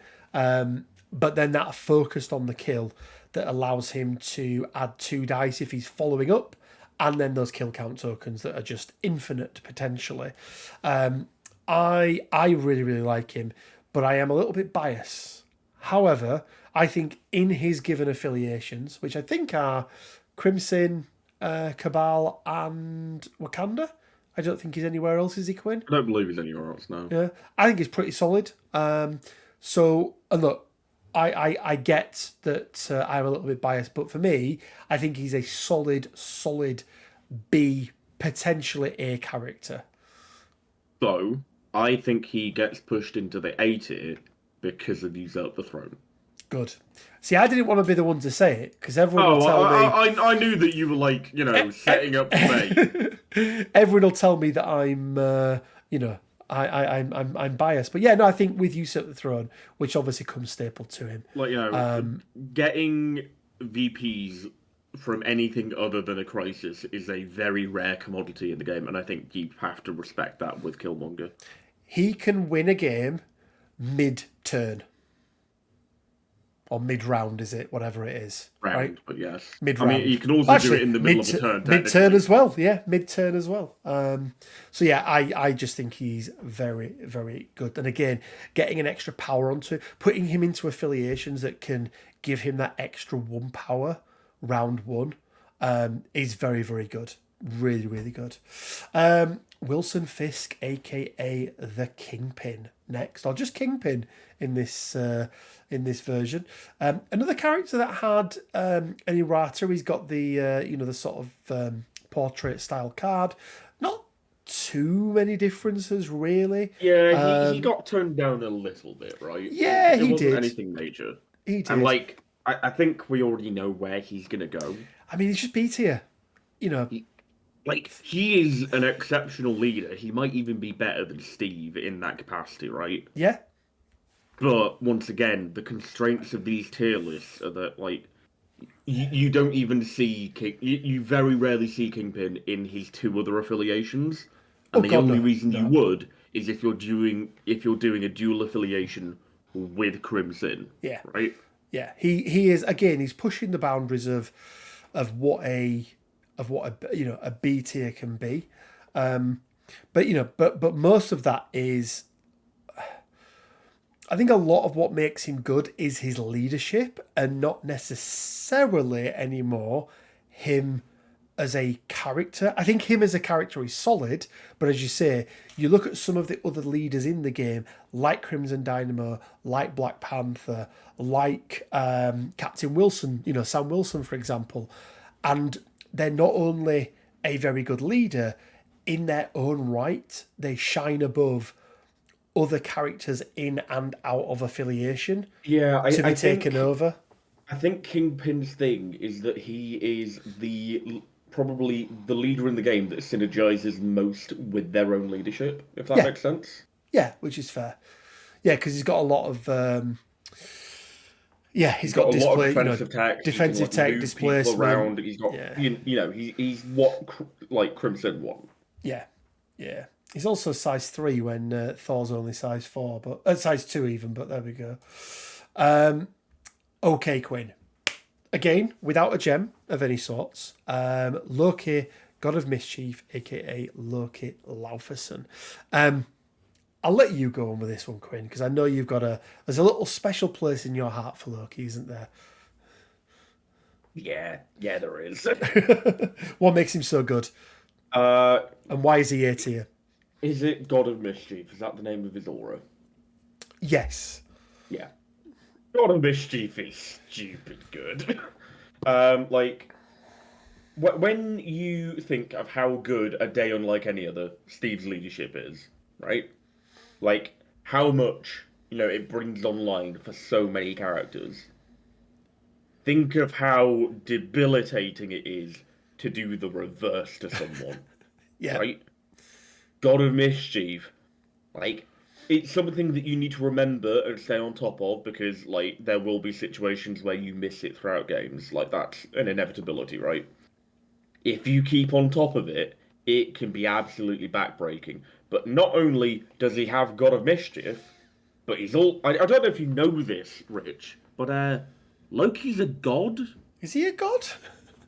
But then that focused on the kill that allows him to add 2 dice if he's following up, and then those kill count tokens that are just infinite potentially. I really, really like him, but I am a little bit biased. However, I think in his given affiliations, which I think are Crimson, Cabal, and Wakanda, I don't think he's anywhere else, is he, Quinn? I don't believe he's anywhere else now. Yeah, I think he's pretty solid. So, and look, I get that I'm a little bit biased, but for me, I think he's a solid B, potentially A character. So I think he gets pushed into the A tier because of Usurp the Throne. Good. See, I didn't want to be the one to say it because everyone will tell me. I knew that you were like, setting up the bait. Everyone will tell me that I'm, I'm biased. But yeah, no, I think with Usurp the Throne, which obviously comes stapled to him. Like, getting VPs from anything other than a crisis is a very rare commodity in the game, and I think you have to respect that with Killmonger. He can win a game mid-turn. Or mid-round, is it? Whatever it is. Round, right? But yes. Mid-round. I mean, you can also do it in the middle of a turn. Mid-turn as well. Yeah, mid-turn as well. So yeah, I just think he's very, very good. And again, getting an extra power onto it, putting him into affiliations that can give him that extra 1 power round 1 is very, very good. Really, really good. Wilson Fisk, aka the Kingpin, next, or just Kingpin in this version. Another character that had an errata. He's got the the sort of portrait style card. Not too many differences really. Yeah, he got toned down a little bit, right? Yeah, it he wasn't did. anything major. He did. And like, I think we already know where he's gonna go. I mean, he's just B tier. Like, he is an exceptional leader. He might even be better than Steve in that capacity, right? Yeah. But once again, the constraints of these tier lists are that, like, you don't even see you very rarely see Kingpin in his 2 other affiliations, and the only reason you would is if you're doing a dual affiliation with Crimson. Yeah. Right. Yeah, he is, again. He's pushing the boundaries of what a a B tier can be, but most of that is, I think a lot of what makes him good is his leadership, and not necessarily anymore him as a character. I think him as a character is solid, but as you say, you look at some of the other leaders in the game, like Crimson Dynamo, like Black Panther, like Captain Wilson, Sam Wilson, for example, and they're not only a very good leader, in their own right, they shine above other characters in and out of affiliation Yeah, to be I taken think over. I think Kingpin's thing is that he is probably the leader in the game that synergizes most with their own leadership, if that Yeah, makes sense. yeah, which is fair. Yeah, because he's got a lot of he's He's got got a lot of display, defensive tech. He can defensive like tech, move people displacement. around. He's got Yeah, he's what like Crimson want. yeah, yeah. He's also size 3 when Thor's only size 4, but size 2 even. But there we go. Okay, Quinn. Again, without a gem of any sorts. Loki, God of Mischief, aka Loki Laufeyson. I'll let you go on with this one, Quinn, because I know there's a little special place in your heart for Loki, isn't there? Yeah, there is. What makes him so good? And why is he A tier? Is it God of Mischief? Is that the name of his aura? Yes. Yeah. God of Mischief is stupid good. Like, when you think of how good a day unlike any other Steve's leadership is, right? Like, how much, it brings online for so many characters. Think of how debilitating it is to do the reverse to someone, Yeah. right? God of Mischief, like, it's something that you need to remember and stay on top of because, like, there will be situations where you miss it throughout games. Like, that's an inevitability, right? If you keep on top of it, it can be absolutely backbreaking. But not only does he have God of Mischief, but he's all... I don't know if you know this, Rich, but Loki's a god? Is he a god?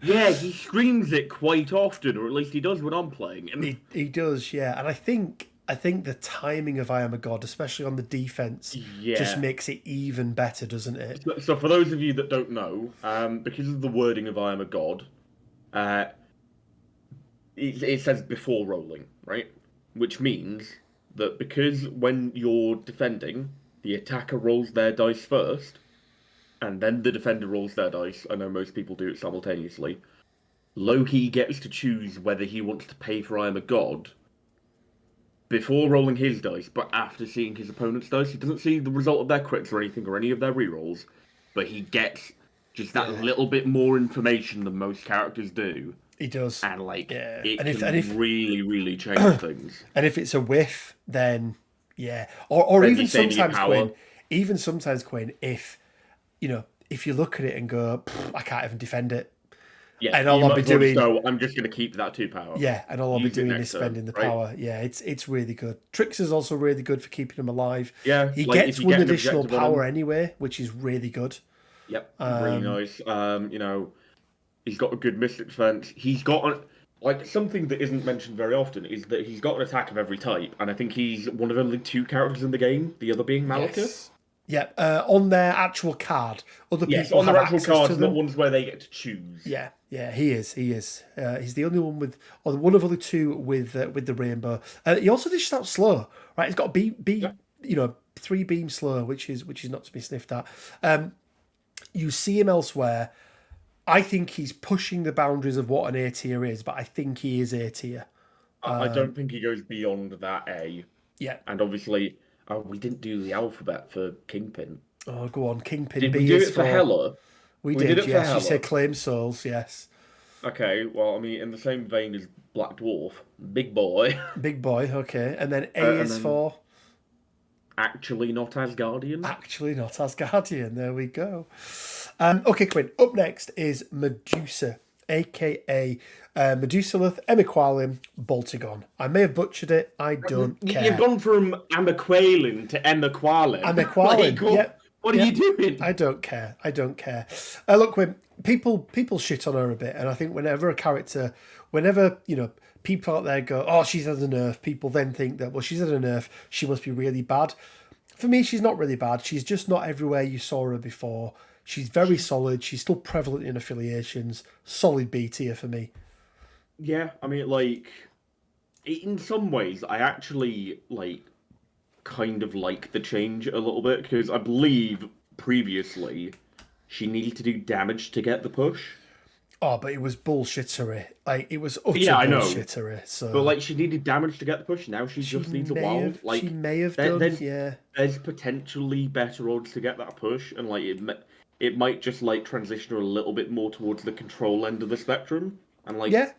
Yeah, he screams it quite often, or at least he does when I'm playing him. He does, yeah. And I think the timing of I Am a God, especially on the defense, just makes it even better, doesn't it? So for those of you that don't know, because of the wording of I Am a God, it says before rolling, right? Which means that because when you're defending, the attacker rolls their dice first, and then the defender rolls their dice. I know most people do it simultaneously. Loki gets to choose whether he wants to pay for I Am a God before rolling his dice, but after seeing his opponent's dice. He doesn't see the result of their crits or anything, or any of their rerolls, but he gets just that little bit more information than most characters do. He does. And, like, it and can really, really change things. And if it's a whiff, then, yeah. Or even sometimes, Quinn, if you look at it and go, I can't even defend it. Yeah, and all I'll be doing... So I'm just going to keep that 2 power. Yeah, and all I'll be doing is spending the power. Yeah, it's really good. Trix is also really good for keeping him alive. Yeah. He gets one additional power anyway, which is really good. Yep, really nice. He's got a good mystic defense. He's got something that isn't mentioned very often is that he's got an attack of every type, and I think he's one of only 2 characters in the game, the other being Malekith. Yes. Yeah, on their actual card. Other people on their have actual access cards, to them. not ones where they get to choose. Yeah, he is. He's the only one or one of only 2 with the rainbow. He also dishes out slow, right? He's got a 3 beam slow, which is not to be sniffed at. You see him elsewhere. I think he's pushing the boundaries of what an A tier is, but I think he is A tier. I don't think he goes beyond that A. Yeah, and obviously. Oh, we didn't do the alphabet for Kingpin. Oh, go on. Kingpin. Did B we do is it for Hela? We did it, yes. You said claim souls, yes. Okay, well, I mean, in the same vein as Black Dwarf, big boy. Big boy, okay. And then A is for? Actually not Asgardian. Actually not Asgardian, there we go. Okay, Quinn, up next is Medusa. a.k.a. Medusalith, Emiqualin, Boltagon. I may have butchered it. I don't care. You've gone from Amaqualin to Emiqualin. Emiqualin, Like, what are you doing? I don't care. I don't care. Look, when people shit on her a bit, and I think whenever people out there go, oh, she's had a nerf, people then think that, well, she's had a nerf, she must be really bad. For me, she's not really bad. She's just not everywhere you saw her before. She's very solid. She's still prevalent in affiliations. Solid B tier for me. Yeah, I mean, like, in some ways, I actually, kind of like the change a little bit, because I believe previously she needed to do damage to get the push. Oh, but it was bullshittery. Like, it was utter bullshittery. So, but she needed damage to get the push. Now she just needs a wild. She may have done. Yeah. There's potentially better odds to get that push, and it might just transition her a little bit more towards the control end of the spectrum. And yeah,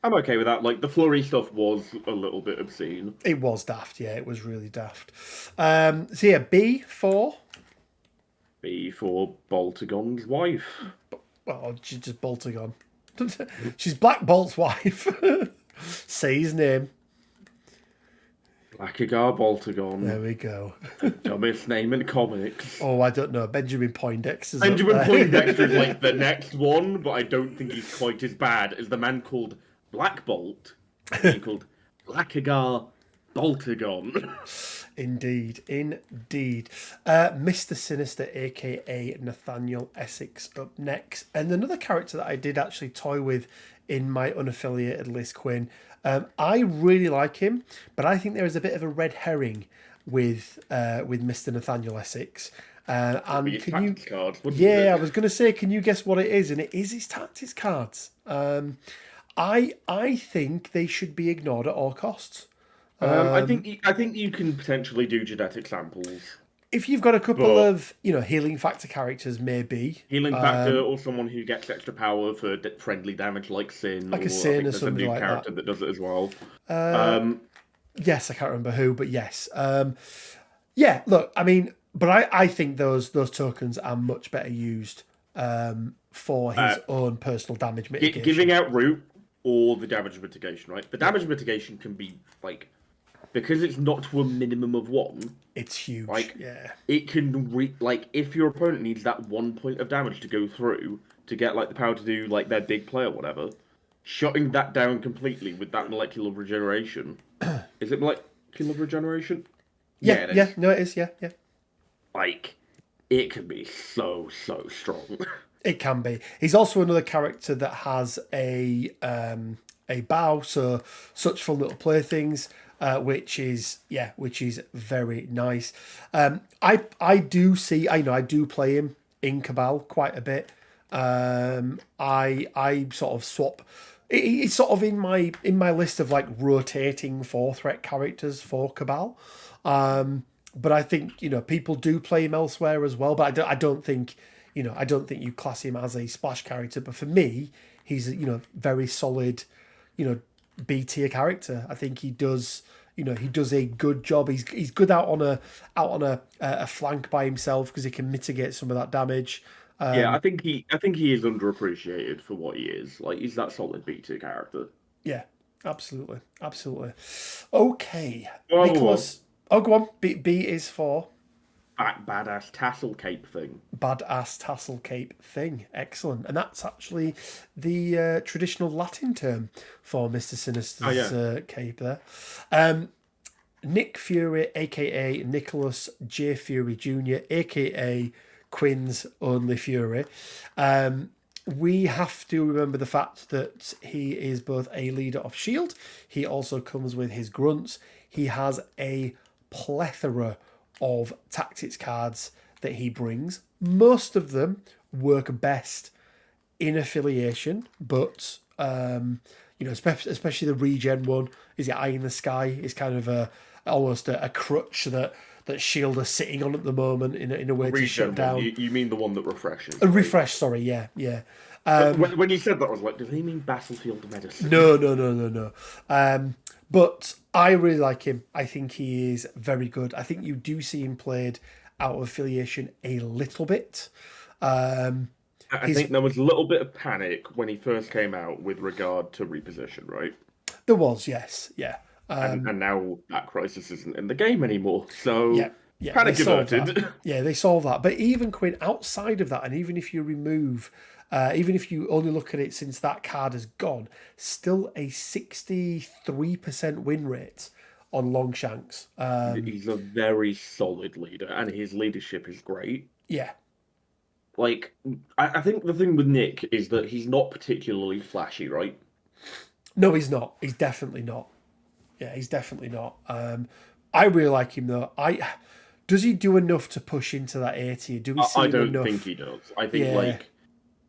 I'm okay with that. The flurry stuff was a little bit obscene. It was daft. Yeah, it was really daft. So yeah, B for Boltagon's wife. Well, she's just Boltagon. She's Black Bolt's wife. Say his name. Blackagar Boltagon. There we go. Dumbest name in comics. Oh, I don't know. Benjamin Poindexter. Benjamin Poindexter is the next one, but I don't think he's quite as bad as the man called Black Bolt. Called Blackagar Boltagon. Indeed. Mr. Sinister, aka Nathaniel Essex, up next. And another character that I did actually toy with in my unaffiliated list, Quinn. I really like him, but I think there is a bit of a red herring with Mr. Nathaniel Essex. And can you? Card, I was going to say, can you guess what it is? And it is his tactics cards. I think they should be ignored at all costs. I think you can potentially do genetic samples. If you've got a couple of healing factor characters, maybe healing factor, or someone who gets extra power for friendly damage, like Sin, like a Sin or something like that. There's a new character that does it as well. Yes, I can't remember who, but yes, yeah. Look, I mean, but I think those tokens are much better used for his own personal damage mitigation. Giving out root or the damage mitigation, right? The damage mitigation can be because it's not to a minimum of 1. It's huge. It can if your opponent needs that 1 point of damage to go through to get the power to do their big play or whatever, shutting that down completely with that molecular regeneration. Is it molecular regeneration? Yeah. No, it is. Yeah. It can be so strong. It can be. He's also another character that has a bow, so such fun little playthings, which is very nice. I do play him in Cabal quite a bit. I sort of swap. It's sort of in my list of rotating 4-threat characters for Cabal. But I think people do play him elsewhere as well. But I don't think you class him as a splash character. But for me, he's very solid, B tier character. I think he does a good job. He's good out on a flank by himself because he can mitigate some of that damage. I think he is underappreciated for what he is. He's that solid B tier character. Yeah, absolutely. Okay, Nicholas. Oh, go on. B is for badass tassel cape thing. Badass tassel cape thing. Excellent. And that's actually the traditional Latin term for Mr. Sinister's cape there. Nick Fury, a.k.a. Nicholas J. Fury Jr., a.k.a. Quinn's only Fury. We have to remember the fact that he is both a leader of S.H.I.E.L.D. He also comes with his grunts. He has a plethora of tactics cards that he brings. Most of them work best in affiliation, but especially the regen one, is it Eye in the Sky, is kind of almost a crutch that S.H.I.E.L.D. are sitting on at the moment in a way to shut down. You mean the one that refreshes? Refresh, sorry, yeah. When you said that, I was like, does he mean Battlefield Medicine? No. But I really like him. I think he is very good. I think you do see him played out of affiliation a little bit. I think there was a little bit of panic when he first came out with regard to reposition, right? There was, yes, yeah. And now that crisis isn't in the game anymore, so Yeah, yeah, they panic solved that. averted. Yeah, they solved that. But even Quinn, outside of that, and even if you remove, even if you only look at it since that card has gone, still a 63% win rate on Longshanks. He's a very solid leader, and his leadership is great. Yeah. Like, I think the thing with Nick is that he's not particularly flashy, right? No, he's not. He's definitely not. Yeah, he's definitely not. I really like him though. Does he do enough to push into that A tier? Do we see I him don't enough? think he does. I think like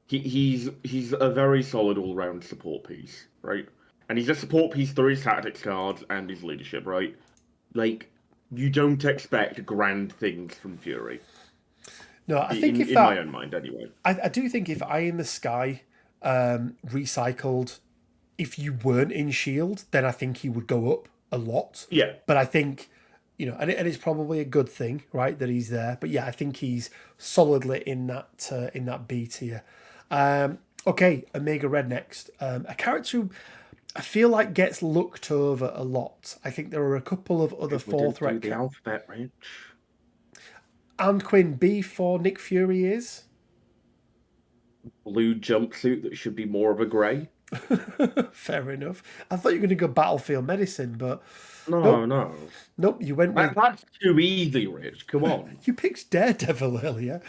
he's a very solid all round support piece, right? And he's a support piece through his tactics cards and his leadership, right? Like you don't expect grand things from Fury. No, I think in my own mind, anyway. I do think if Eye in the Sky recycled, if you weren't in Shield, then I think he would go up a lot. Yeah. But I think, and it's probably a good thing, right, that he's there. But yeah, I think he's solidly in that B tier. Okay, Omega Red next. A character who I feel like gets looked over a lot. I think there are a couple of other fourth rank. The alphabet, Rich. And Quinn, B for Nick Fury is blue jumpsuit that should be more of a grey. Fair enough. I thought you were going to go Battlefield Medicine, but nope. You went with that's too easy, Rich. Come on. You picked Daredevil earlier.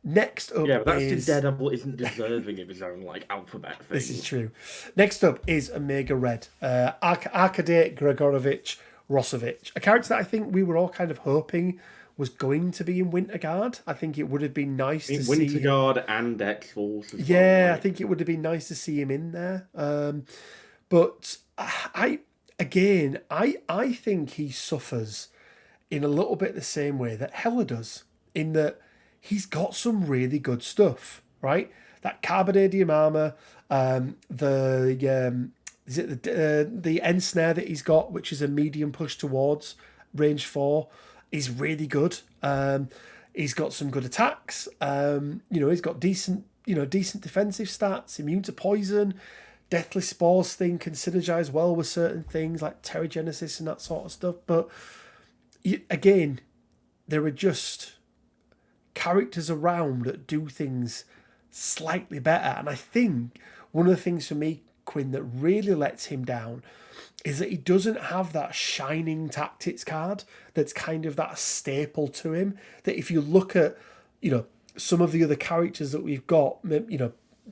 Next up, but that's Daredevil isn't deserving of his own alphabet thing. This is true. Next up is Omega Red, Arkady Grigorovich Rossovich, a character that I think we were all kind of hoping was going to be in Winter Guard. I think it would have been nice to see Winter Guard and X-Force. Yeah, right? I think it would have been nice to see him in there. But I think he suffers in a little bit the same way that Hela does, in that he's got some really good stuff, right? That carbonadium armor, is it the end snare that he's got, which is a medium push towards range 4, is really good. He's got some good attacks. He's got decent defensive stats, immune to poison. Deathly Spores thing can synergize well with certain things like Terrigenesis and that sort of stuff. But again, there are just characters around that do things slightly better. And I think one of the things for me, Quinn, that really lets him down is that he doesn't have that shining tactics card that's kind of that staple to him. That if you look at, some of the other characters that we've got,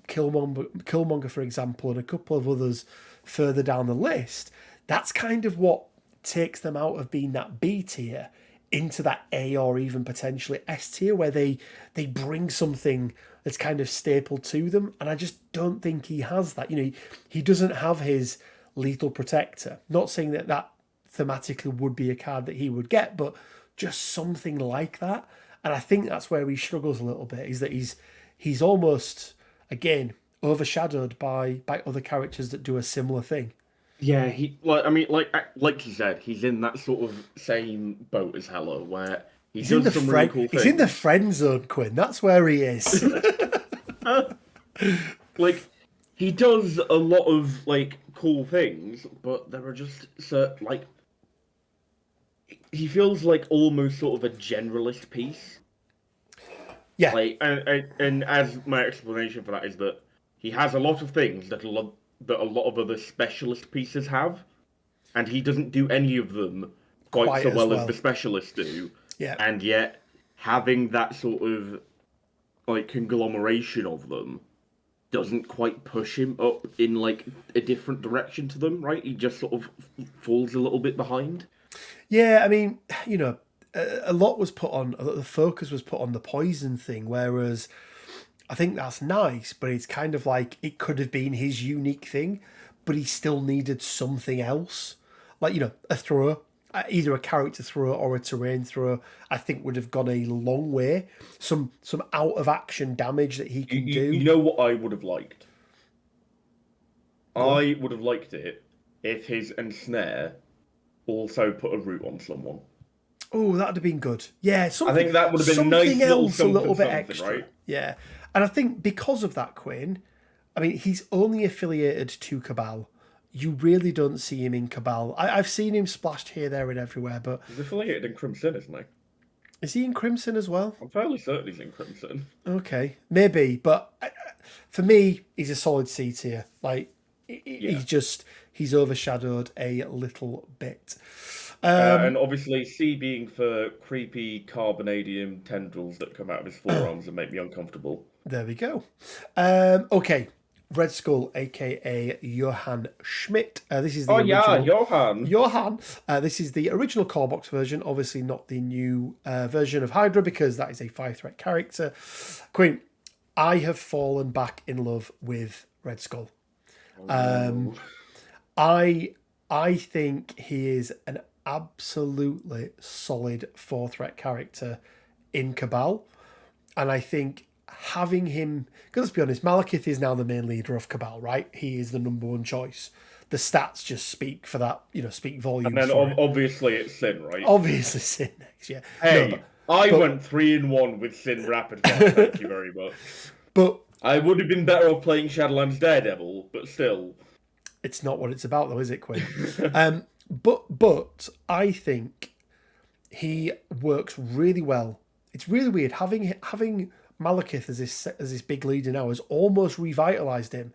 Killmonger, for example, and a couple of others further down the list, that's kind of what takes them out of being that B tier into that A or even potentially S tier, where they bring something that's kind of staple to them. And I just don't think he has that. He doesn't have his Lethal Protector. Not saying that thematically would be a card that he would get, but just something like that. And I think that's where he struggles a little bit, is that he's almost, again, overshadowed by other characters that do a similar thing. Yeah, like you said, he's in that sort of same boat as Hela, where he's in some really cool things. He's in the friend zone, Quinn. That's where he is. He does a lot of cool things, but there are just certain he feels like almost sort of a generalist piece. Yeah. And as my explanation for that is that he has a lot of things that a lot of other specialist pieces have, and he doesn't do any of them quite so well as the specialists do. Yeah. And yet, having that sort of conglomeration of them doesn't quite push him up in a different direction to them, right? He just sort of falls a little bit behind. Yeah, I mean, a lot was put on, the focus was put on the poison thing, whereas I think that's nice, but it's kind of it could have been his unique thing, but he still needed something else. A thrower, either a character thrower or a terrain thrower, I think would have gone a long way. Some out of action damage that he can do. You know what I would have liked? I would have liked it if his ensnare also put a root on someone. Oh, that'd have been good. Yeah, I think that would have been a nice else, a little bit extra, right? Yeah, And I think because of that, Quinn, I mean, he's only affiliated to Cabal. You really don't see him in Cabal. I've seen him splashed here, there, and everywhere, but He's affiliated in Crimson, isn't he? is he in Crimson as well? I'm fairly certain he's in Crimson. Okay, maybe, but for me, he's a solid C tier. Like, he's overshadowed a little bit. And obviously, C being for creepy carbonadium tendrils that come out of his forearms and make me uncomfortable. There we go. Okay, Red Skull, aka Johann Schmidt. This is the original. Johann. Johann. This is the original core box version. Obviously, not the new version of Hydra because that is a 5-threat character. Quinn, I have fallen back in love with Red Skull. I think he is an absolutely solid 4-threat character in Cabal, and I think having him, because let's be honest, Malekith is now the main leader of Cabal, right? He is the number one choice. The stats just speak for that, speak volumes. And then obviously it's Sin, right? Obviously Sin next, yeah. Hey, I went 3-1 with Sin Rapid Fire, thank you very much. But I would have been better off playing Shadowlands Daredevil, but still. It's not what it's about though, is it, Quinn? But I think he works really well. It's really weird. Having Malekith as this big leader now has almost revitalized him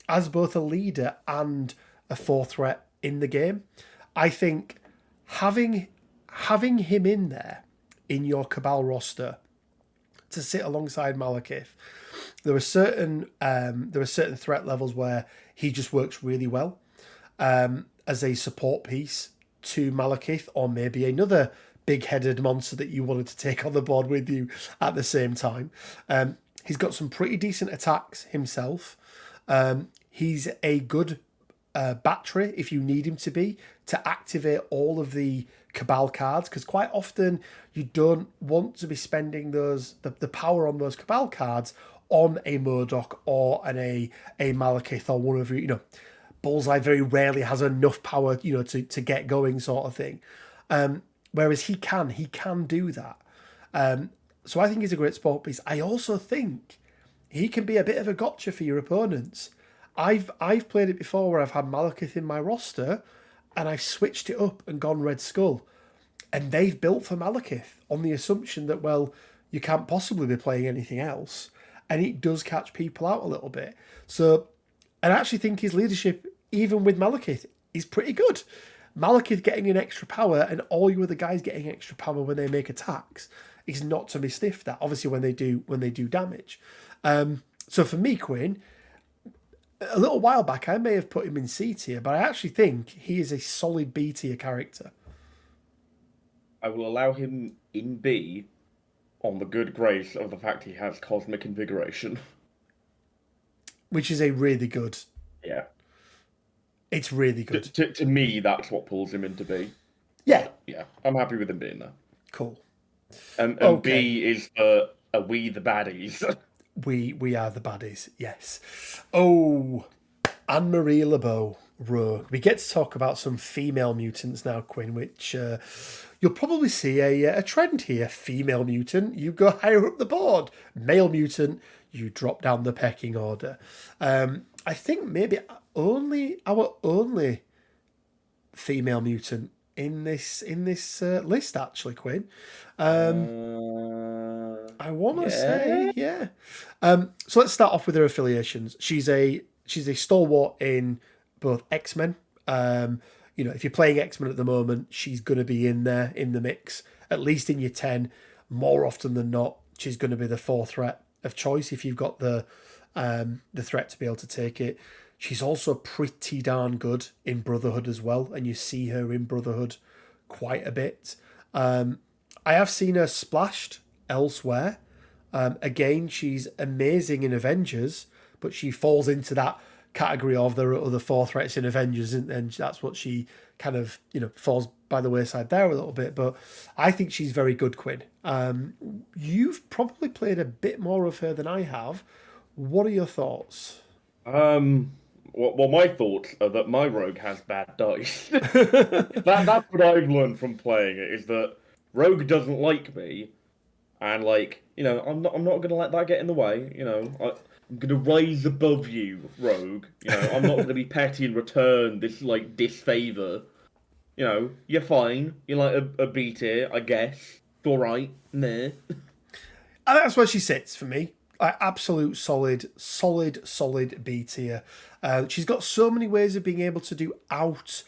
as both a leader and a 4th threat in the game. I think having him in there in your Cabal roster to sit alongside Malekith, there are certain threat levels where he just works really well as a support piece to Malekith, or maybe another big-headed monster that you wanted to take on the board with you at the same time. He's got some pretty decent attacks himself. He's a good battery, if you need him to activate all of the Cabal cards, because quite often you don't want to be spending the power on those Cabal cards on a MODOK or a Malekith or one of you. Bullseye very rarely has enough power, to get going, sort of thing. Whereas he can do that. So I think he's a great sport piece. I also think he can be a bit of a gotcha for your opponents. I've played it before where I've had Malekith in my roster and I've switched it up and gone Red Skull. And they've built for Malekith on the assumption that, well, you can't possibly be playing anything else. And it does catch people out a little bit. So I actually think his leadership, even with Malekith, is pretty good. Malekith getting an extra power and all your other guys getting extra power when they make attacks is not to be sniffed at. Obviously, when they do damage. So for me, Quinn, a little while back, I may have put him in C tier, but I actually think he is a solid B tier character. I will allow him in B on the good grace of the fact he has Cosmic Invigoration. Which is a really good... Yeah. It's really good. To me, that's what pulls him into B. Yeah. Yeah, I'm happy with him being there. Cool. And okay. B is for we the baddies. We are the baddies, yes. Oh, Anne-Marie LeBeau, Rogue. We get to talk about some female mutants now, Quinn, which you'll probably see a trend here. Female mutant, you go higher up the board. Male mutant, you drop down the pecking order. I think maybe our only female mutant in this list, actually, Quinn. I want to say, yeah. So let's start off with her affiliations. She's a stalwart in both X-Men. If you're playing X-Men at the moment, she's going to be in there in the mix, at least in your 10. More often than not, she's going to be the 4th threat of choice if you've got the threat to be able to take it. She's also pretty darn good in Brotherhood as well, and you see her in Brotherhood quite a bit. I have seen her splashed elsewhere. Again, she's amazing in Avengers, but she falls into that category of there are other 4 threats in Avengers, and that's what she kind of, falls by the wayside there a little bit. But I think she's very good, Quinn. You've probably played a bit more of her than I have. What are your thoughts? Well, my thoughts are that my rogue has bad dice. That's what I've learned from playing it, is that rogue doesn't like me, and like, I'm not gonna let that get in the way. I'm gonna rise above you, Rogue. I'm not gonna be petty and return this like disfavor. You're fine. You're like a B tier, I guess. It's all right. Nah. And that's where she sits for me. Like, absolute solid B tier. She's got so many ways of being able to do out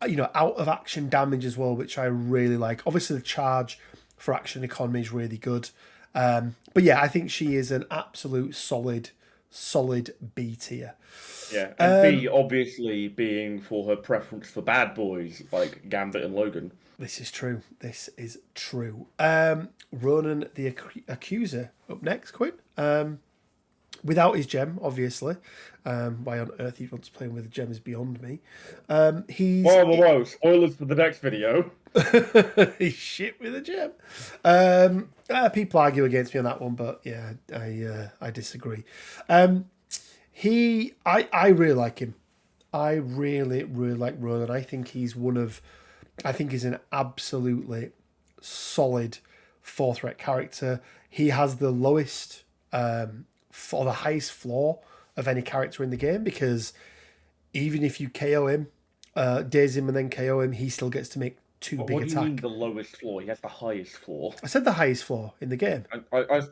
of action damage as well, which I really like. Obviously, the charge for action economy is really good. But yeah, I think she is an absolute solid B tier. Yeah, and B obviously being for her preference for bad boys like Gambit and Logan. This is true. Ronan the Accuser up next, Quinn. Without his gem, obviously. Why on earth he wants playing with a gem is beyond me. Whoa! Spoilers for the next video. He's shit with a gem. People argue against me on that one, but yeah, I disagree. I really like him. I really like Ronan. I think he's an absolutely solid fourth threat character. He has the lowest for the highest floor of any character in the game, because even if you KO him, daze him and then KO him, he still gets to make two big attacks. What do you mean the lowest floor? He has the highest floor. I said the highest floor in the game. I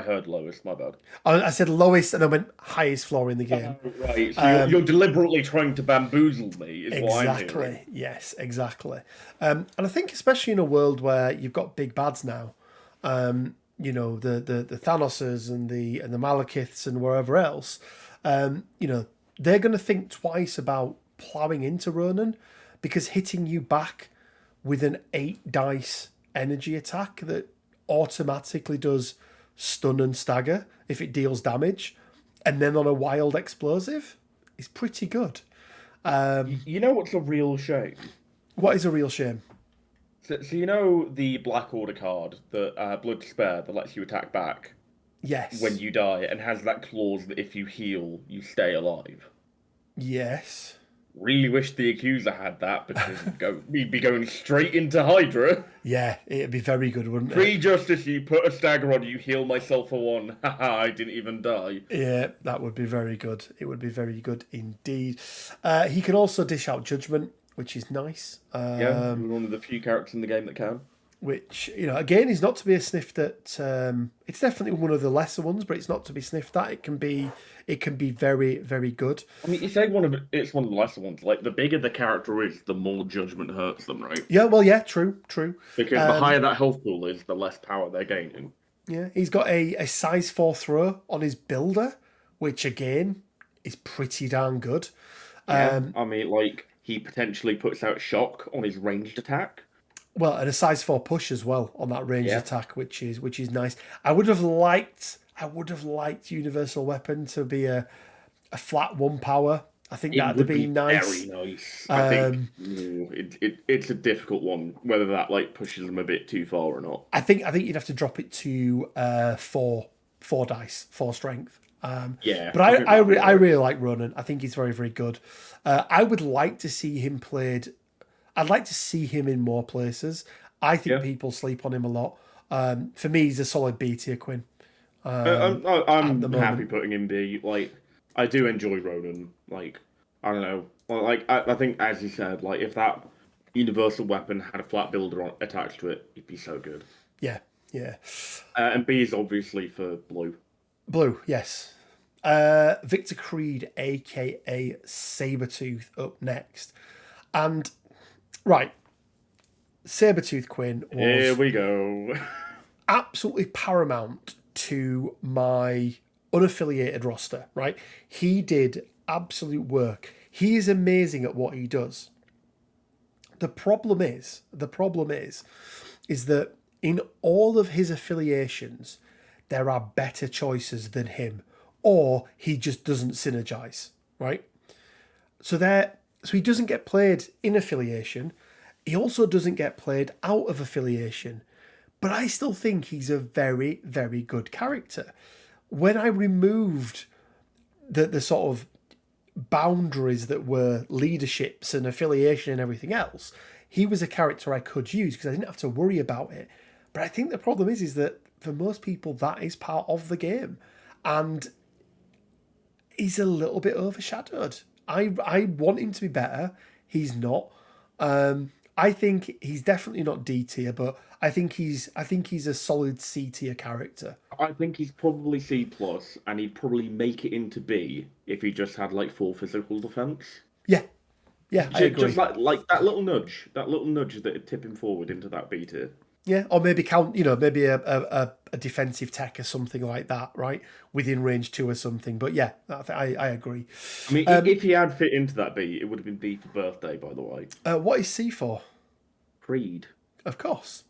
heard lowest, my bad. I said lowest and I went highest floor in the game. Right, so you're deliberately trying to bamboozle me, is what I'm hearing. Exactly, yes, exactly. And I think especially in a world where you've got big bads now, the Thanoses and the Malekiths and wherever else, they're going to think twice about ploughing into Ronan, because hitting you back with an 8 dice energy attack that automatically does stun and stagger if it deals damage, and then on a wild explosive, is pretty good. You know what's a real shame? What is a real shame? So you know the Black Order card, the Blood to Spare, that lets you attack back? Yes. When you die, and has that clause that if you heal, you stay alive. Yes. Really wish the Accuser had that, because we'd be going straight into Hydra. Yeah, it'd be very good, wouldn't it? Pre-Justice, you put a stagger on, you heal myself for 1. Haha, I didn't even die. Yeah, that would be very good. It would be very good indeed. He can also dish out Judgment, which is nice. Yeah, one of the few characters in the game that can. Which, again, is not to be sniffed at. It's definitely one of the lesser ones, but it's not to be sniffed at. It can be very, very good. I mean, you say it's one of the lesser ones. Like, the bigger the character is, the more Judgment hurts them, right? Yeah, well, yeah, true. Because the higher that health pool is, the less power they're gaining. Yeah, he's got a size 4 throw on his builder, which again is pretty darn good. Yeah, I mean, like, he potentially puts out shock on his ranged attack. Well, and a size 4 push as well on that ranged attack, which is nice. I would have liked Universal Weapon to be a flat 1 power. I think that would be nice. Very nice. I think it's a difficult one, whether that like pushes them a bit too far or not. I think you'd have to drop it to 4 dice, 4 strength. But I really like Ronan. I think he's very, very good. I would like to see him played. I'd like to see him in more places. I think people sleep on him a lot. For me, he's a solid B tier, Quinn. I'm happy putting him B. Like, I do enjoy Ronan. Like, I don't know. Like, I think, as you said, like, if that Universal Weapon had a flat builder attached to it, it'd be so good. Yeah. And B is obviously for blue. Blue, yes. Victor Creed, aka Sabretooth, up next. And, right, Sabretooth Quinn was... Here we go. absolutely paramount to my unaffiliated roster, right? He did absolute work. He is amazing at what he does. The problem is that in all of his affiliations, there are better choices than him, or he just doesn't synergize, right? So he doesn't get played in affiliation. He also doesn't get played out of affiliation. But I still think he's a very, very good character. When I removed the sort of boundaries that were leaderships and affiliation and everything else, he was a character I could use because I didn't have to worry about it. But I think the problem is that for most people, that is part of the game. And he's a little bit overshadowed. I want him to be better. He's not. I think he's definitely not D tier, but I think he's a solid C tier character. I think he's probably C plus, and he'd probably make it into B if he just had like 4 physical defense. Yeah, I agree. Just like that little nudge that would tip him forward into that B tier. Yeah, or maybe maybe a defensive tech or something like that, right? Within range 2 or something. But yeah, I agree. I mean, if he had fit into that B, it would have been B for birthday, by the way. What is C for? Creed. Of course.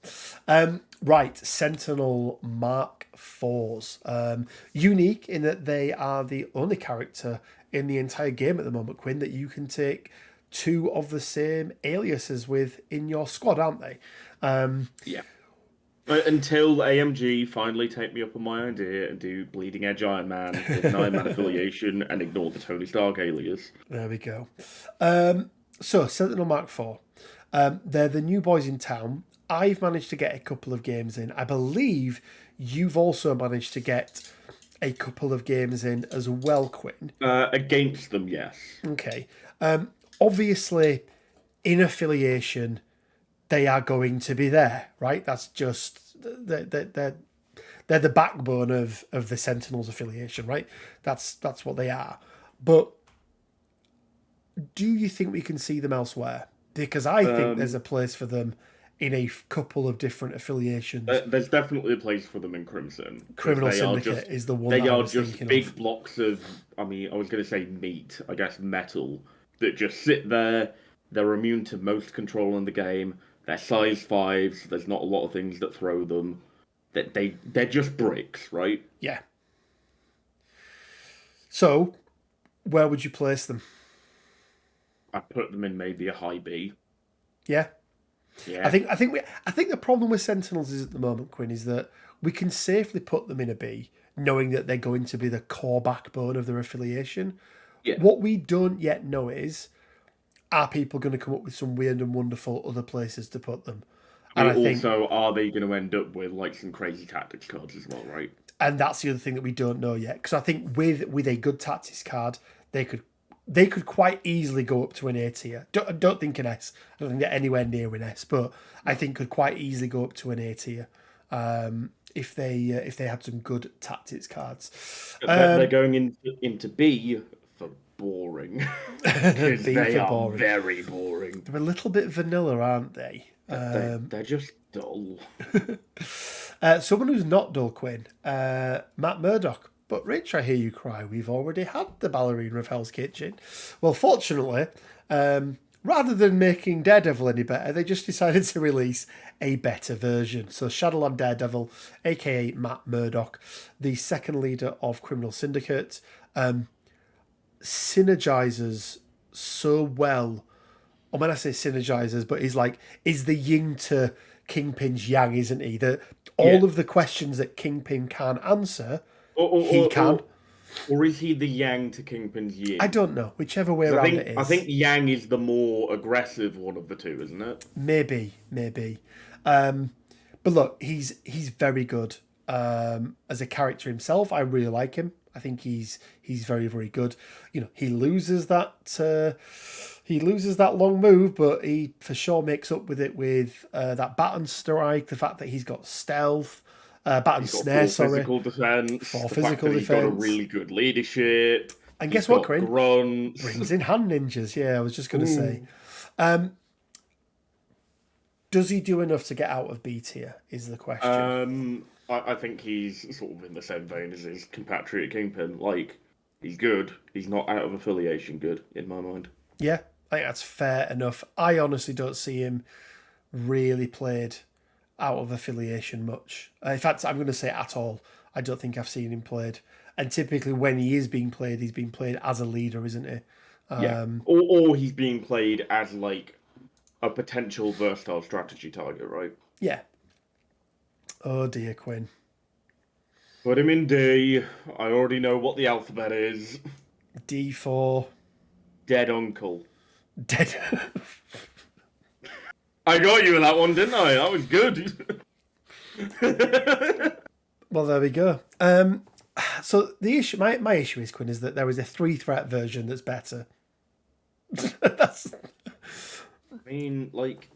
Right, Sentinel Mark IVs. Unique in that they are the only character in the entire game at the moment, Quinn, that you can take 2 of the same aliases with in your squad, aren't they? Yeah. Until AMG finally take me up on my idea and do Bleeding Edge Iron Man with an Iron Man affiliation and ignore the Tony Stark alias. There we go. So, Sentinel Mark IV. They're the new boys in town. I've managed to get a couple of games in. I believe you've also managed to get a couple of games in as well, Quinn. Against them, yes. Okay. Obviously, in affiliation, they are going to be there, right? That's just they're the backbone of the Sentinels affiliation, right? That's what they are. But do you think we can see them elsewhere? Because I think there's a place for them in a couple of different affiliations. There's definitely a place for them in Crimson. Criminal Syndicate is the one. They that I are was just thinking big of. blocks of. I mean, I was going to say meat. I guess metal that just sit there. They're immune to most control in the game. They're size 5s. There's not a lot of things that throw them. They're just bricks, right? Yeah. So, where would you place them? I put them in maybe a high B. Yeah. Yeah. I think the problem with Sentinels is at the moment, Quinn, is that we can safely put them in a B, knowing that they're going to be the core backbone of their affiliation. Yeah. What we don't yet know is, are people going to come up with some weird and wonderful other places to put them? And I think, are they going to end up with like some crazy tactics cards as well, right? And that's the other thing that we don't know yet. Because I think with a good tactics card, they could quite easily go up to an A tier. I don't think an S. I don't think they're anywhere near an S, but I think could quite easily go up to an A tier if they had some good tactics cards. They're going into B for boring. Because they are boring. Very boring. They're a little bit vanilla, aren't they? They're just dull. Someone who's not dull, Quinn. Matt Murdock. But Rich, I hear you cry. We've already had the Ballerina of Hell's Kitchen. Well, fortunately, rather than making Daredevil any better, they just decided to release a better version. So Shadowland Daredevil, aka Matt Murdock, the second leader of Criminal Syndicate, synergizes so well. And when I say synergizes, but he's the yin to Kingpin's yang, isn't he? That all of the questions that Kingpin can't answer, he can. Or is he the yang to Kingpin's yin? I don't know. Whichever way around it is. I think yang is the more aggressive one of the two, isn't it? Maybe. But look, he's very good as a character himself. I really like him. I think he's very, very good. You know, he loses that long move, but he for sure makes up with it with that baton strike. The fact that he's got stealth. Baton snare, physical defense. For physical defense. He's got a really good leadership. And guess what, Corinne? Grunts. Brings in hand ninjas. Yeah, I was just going to say. Does he do enough to get out of B tier, is the question. I think he's sort of in the same vein as his compatriot Kingpin. Like, he's good. He's not out of affiliation good, in my mind. Yeah, I think that's fair enough. I honestly don't see him really played out of affiliation much. In fact, I'm going to say at all. I don't think I've seen him played. And typically when he is being played, he's being played as a leader, isn't he? Yeah. Or he's being played as like a potential versatile strategy target, right? Yeah. Oh dear, Quinn. Put him in D. I already know what the alphabet is. D for... Dead Uncle. Dead... I got you with that one, didn't I? That was good. Well, there we go. So the issue, my issue is, Quinn, is that there is a 3-threat version that's better. That's I mean, like,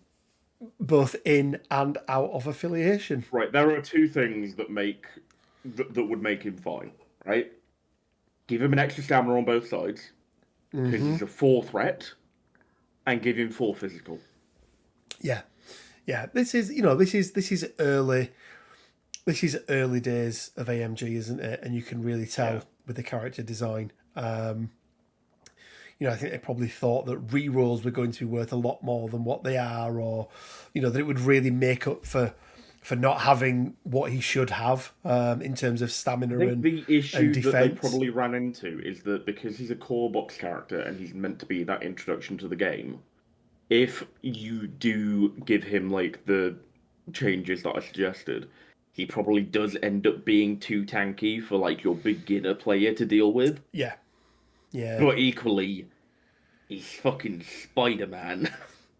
both in and out of affiliation. right, there are two things that would make him fine, right? Give him an extra stamina on both sides, because he's a 4 threat, and give him 4 physical. Yeah. This is early. This is early days of AMG, isn't it? And you can really tell with the character design. I think they probably thought that rerolls were going to be worth a lot more than what they are, or that it would really make up for not having what he should have in terms of stamina I think and the issue and that they defense. probably ran into is that because he's a core box character and he's meant to be that introduction to the game, if you do give him like the changes that I suggested, he probably does end up being too tanky for like your beginner player to deal with. Yeah. But equally, he's fucking Spider-Man.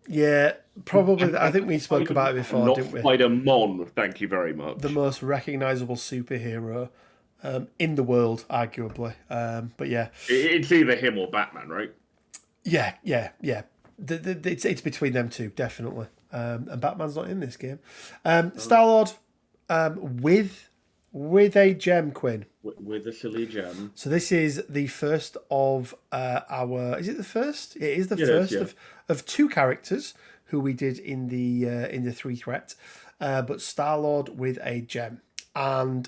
Yeah, probably. I think we spoke about it before, Not didn't we? Spider-Man, thank you very much. The most recognisable superhero in the world, arguably. But yeah. It's either him or Batman, right? Yeah. It's between them two, definitely. And Batman's not in this game. Star-Lord with a gem, Quinn. With a silly gem. So this is the first of our. Is it the first? It is the first of 2 characters who we did in the 3-threat, but Star-Lord with a gem. And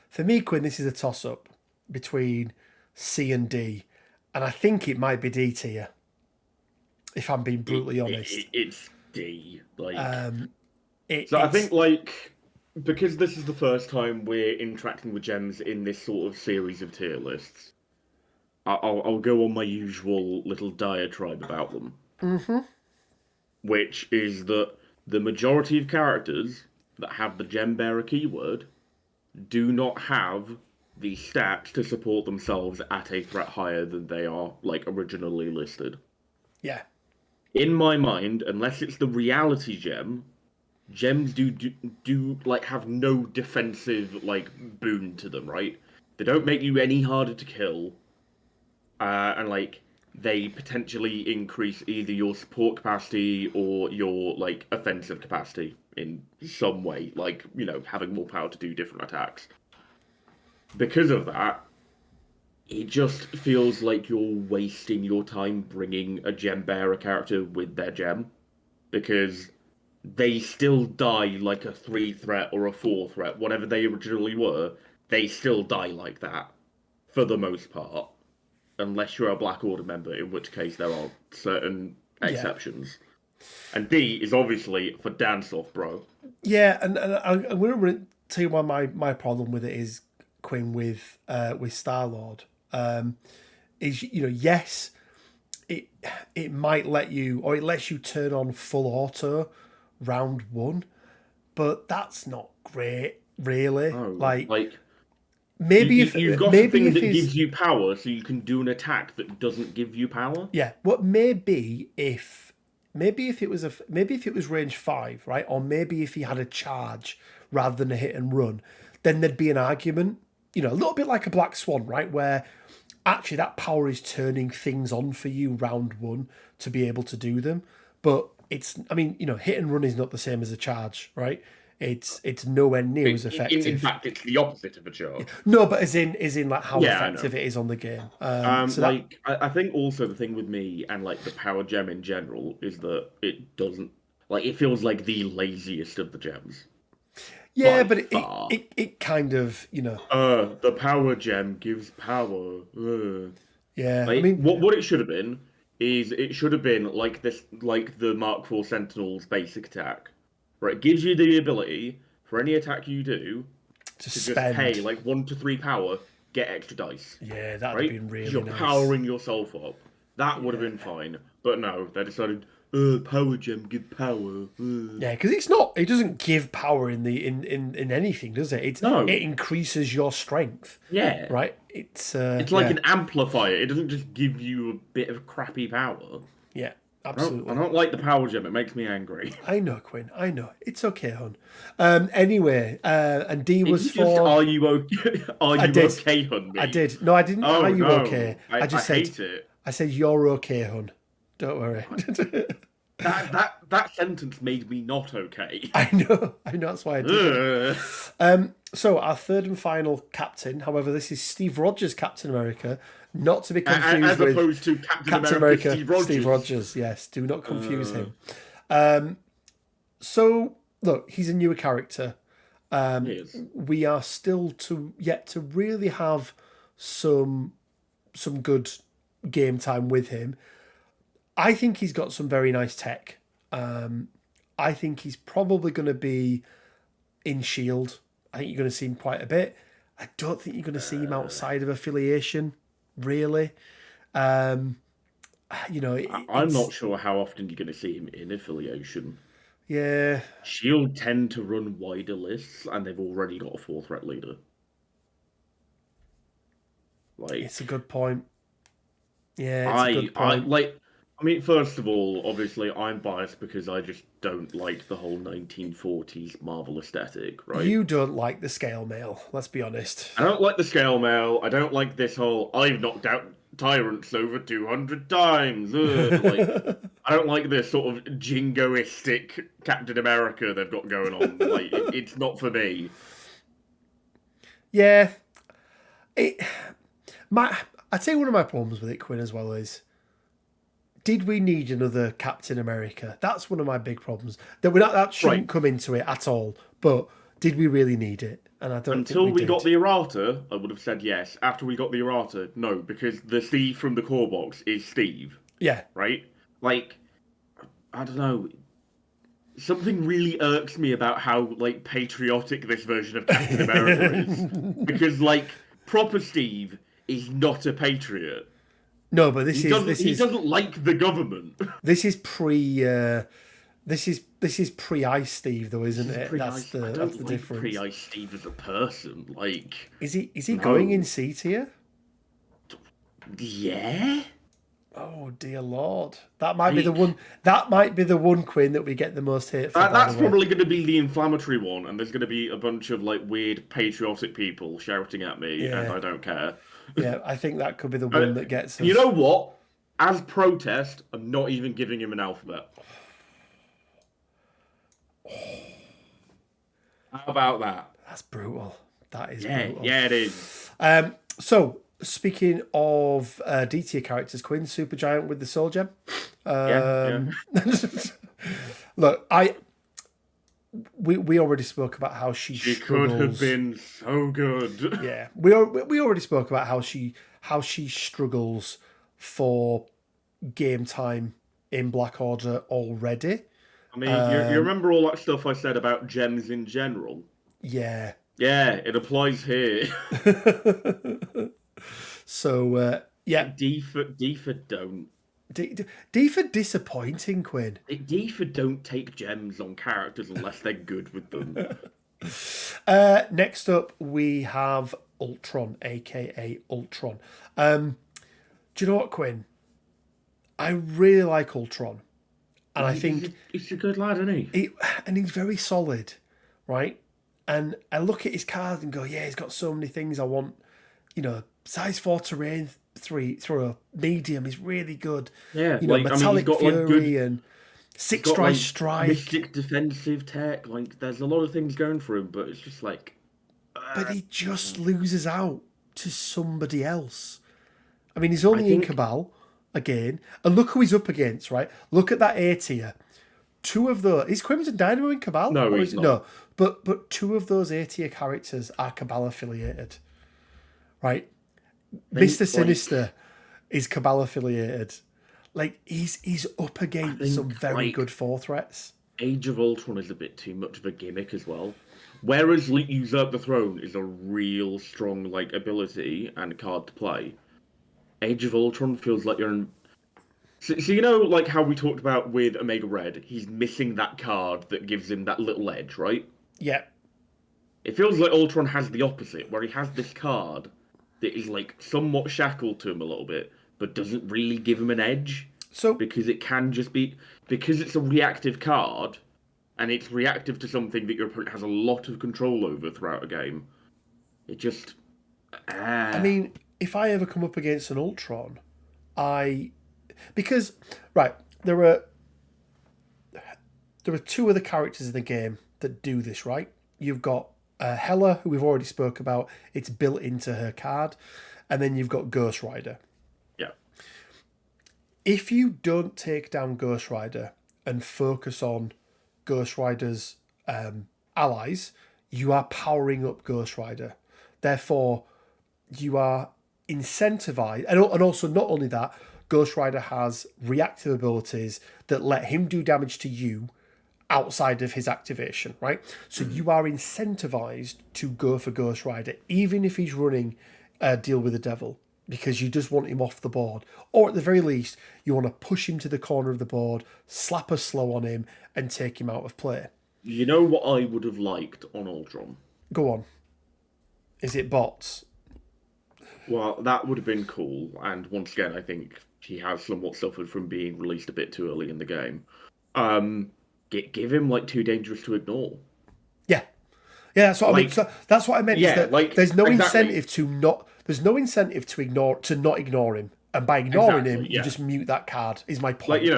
for me, Quinn, this is a toss-up between C and D, and I think it might be D tier. If I'm being brutally honest, it's D. Like, I think like. Because this is the first time we're interacting with gems in this sort of series of tier lists, I'll go on my usual little diatribe about them. Mm-hmm. Which is that the majority of characters that have the gem bearer keyword do not have the stats to support themselves at a threat higher than they are like originally listed. Yeah. In my mind, unless it's the reality gem, gems do like have no defensive like boon to them, right? They don't make you any harder to kill, and like they potentially increase either your support capacity or your like offensive capacity in some way, like having more power to do different attacks. Because of that, it just feels like you're wasting your time bringing a gem bearer character with their gem, because they still die like a 3-threat or a 4-threat, whatever they originally were. They still die like that, for the most part, unless you're a Black Order member, in which case there are certain exceptions. And D is obviously for dance off, bro. Yeah, and I'm going to tell you why my problem with it is, Quinn, with Star-Lord, is yes, it might let you, or it lets you turn on full auto round 1, but that's not great, really. Oh, like maybe you've got something that his, gives you power, so you can do an attack that doesn't give you power. Yeah, what maybe if it was range 5, right, or maybe if he had a charge rather than a hit and run, then there'd be an argument. A little bit like a Black Swan, right, where actually that power is turning things on for you round 1 to be able to do them, but. Hit and run is not the same as a charge, right? It's nowhere near as effective. In fact, it's the opposite of a charge. No, but as in like how effective it is on the game. I think also the thing with me and like the power gem in general is that it doesn't it feels like the laziest of the gems. Yeah, but it kind of the power gem gives power. Yeah, what it should have been. It should have been like the Mark IV Sentinel's basic attack, where it gives you the ability for any attack you do to just pay like 1 to 3 power, get extra dice. Yeah, that'd have been really You're nice. powering yourself up. That would have been fine, but no, they decided power gem give power. Yeah, because it doesn't give power in anything, does it? It increases your strength. Yeah, right. It's like an amplifier. It doesn't just give you a bit of crappy power. Yeah, Absolutely. I don't like the power gem. It makes me angry. I know, Quinn. I know. It's okay, hon. Anyway, and D Did was you just for. are you okay? Are I you did. okay, hun I me? did. No, I didn't. Are Oh you okay? no, I I just said. hate it. I said you're okay, hon. Don't worry. That sentence made me not okay. I know. I know. That's why I did it. Ugh. So our third and final captain. However, this is Steve Rogers, Captain America, not to be confused As with opposed to Captain Captain America, America, Steve Rogers. Yes, do not confuse Uh, him. So look, he's a newer character. yes. We are still yet to really have some good game time with him. I think he's got some very nice tech. I think he's probably going to be in Shield. I think you're going to see him quite a bit. I don't think you're going to see him outside of affiliation, really. I'm not sure how often you're going to see him in affiliation. Yeah. Shield tend to run wider lists, and they've already got a full threat leader. It's a good point. Yeah, it's a good point. I mean, first of all, obviously, I'm biased because I just don't like the whole 1940s Marvel aesthetic, right? You don't like the scale mail, let's be honest. I don't like the scale mail. I don't like this whole, I've knocked out tyrants over 200 times. I don't like this sort of jingoistic Captain America they've got going on. It's not for me. Yeah. I'd say one of my problems with it, Quinn, as well is, did we need another Captain America? That's one of my big problems. That shouldn't come into it at all. But did we really need it? And I don't Until think we we did. got the errata, I would have said yes. After we got the errata, no, because the Steve from the core box is Steve. Yeah. Right? I don't know. Something really irks me about how patriotic this version of Captain America is. Because proper Steve is not a patriot. No, but he doesn't like the government. This is this is pre-Ice Steve, though, isn't it? That's the difference. Pre-Ice Steve as a person, Is he going in C tier? Yeah. Oh dear Lord, that might be the one. That might be the one, Quinn, that we get the most hate for. That's probably going to be the inflammatory one, and there's going to be a bunch of weird patriotic people shouting at me, and I don't care. Yeah, I think that could be the one that gets us. You know what? As protest, I'm not even giving him an alphabet. How about that? That's brutal. That is brutal. Yeah, it is. So, speaking of D tier characters, Quinn, Supergiant with the Soul Gem. Look, we already spoke about how she struggles. Could have been so good. Yeah, we already spoke about how she struggles for game time in Black Order already. I mean, you remember all that stuff I said about gems in general? Yeah. Yeah, it applies here. So, yeah. D for don't. D for disappointing, Quinn. D for don't take gems on characters unless they're good with them. Next up, we have Ultron, aka Ultron. Do you know what, Quinn? I really like Ultron. And I think he's a good lad, isn't he? And he's very solid, right? And I look at his card and go, yeah, he's got so many things I want. Size 4 terrain 3 through a medium is really good. Yeah, Metallic Fury and 6 Strike Strike. Mystic defensive tech. There's a lot of things going for him, but it's just But he just loses out to somebody else. I mean, he's only in Cabal again. And look who he's up against, right? Look at that A tier. 2 of those... Is Crimson Dynamo in Cabal? No, he's not. No, but 2 of those A tier characters are Cabal affiliated. Right? Mr. Sinister is Cabal affiliated. He's up against some very good 4 threats. Age of Ultron is a bit too much of a gimmick as well. Whereas Usurp the Throne is a real strong ability and card to play. Age of Ultron feels like you're in... So how we talked about with Omega Red, he's missing that card that gives him that little edge, right? Yeah. It feels like Ultron has the opposite, where he has this card that is somewhat shackled to him a little bit, but doesn't really give him an edge. So because it can just be because it's a reactive card and it's reactive to something that your opponent has a lot of control over throughout a game. It just I mean, if I ever come up against an Ultron, because right, there are two other characters in the game that do this, right? You've got Hela, who we've already spoke about. It's built into her card. And then you've got Ghost Rider. Yeah. If you don't take down Ghost Rider and focus on Ghost Rider's allies, you are powering up Ghost Rider. Therefore, you are incentivized. And also, not only that, Ghost Rider has reactive abilities that let him do damage to you outside of his activation, right? So you are incentivized to go for Ghost Rider, even if he's running Deal with the Devil, because you just want him off the board. Or at the very least, you want to push him to the corner of the board, slap a slow on him, and take him out of play. You know what I would have liked on Ultron? Go on. Is it bots? Well, that would have been cool, and once again, I think he has somewhat suffered from being released a bit too early in the game. Give him like too dangerous to ignore. Yeah, that's what I mean. So that's what I meant. Yeah, is that there's no incentive to not. There's no incentive to not ignore him, and by ignoring him, you just mute that card. Is my point?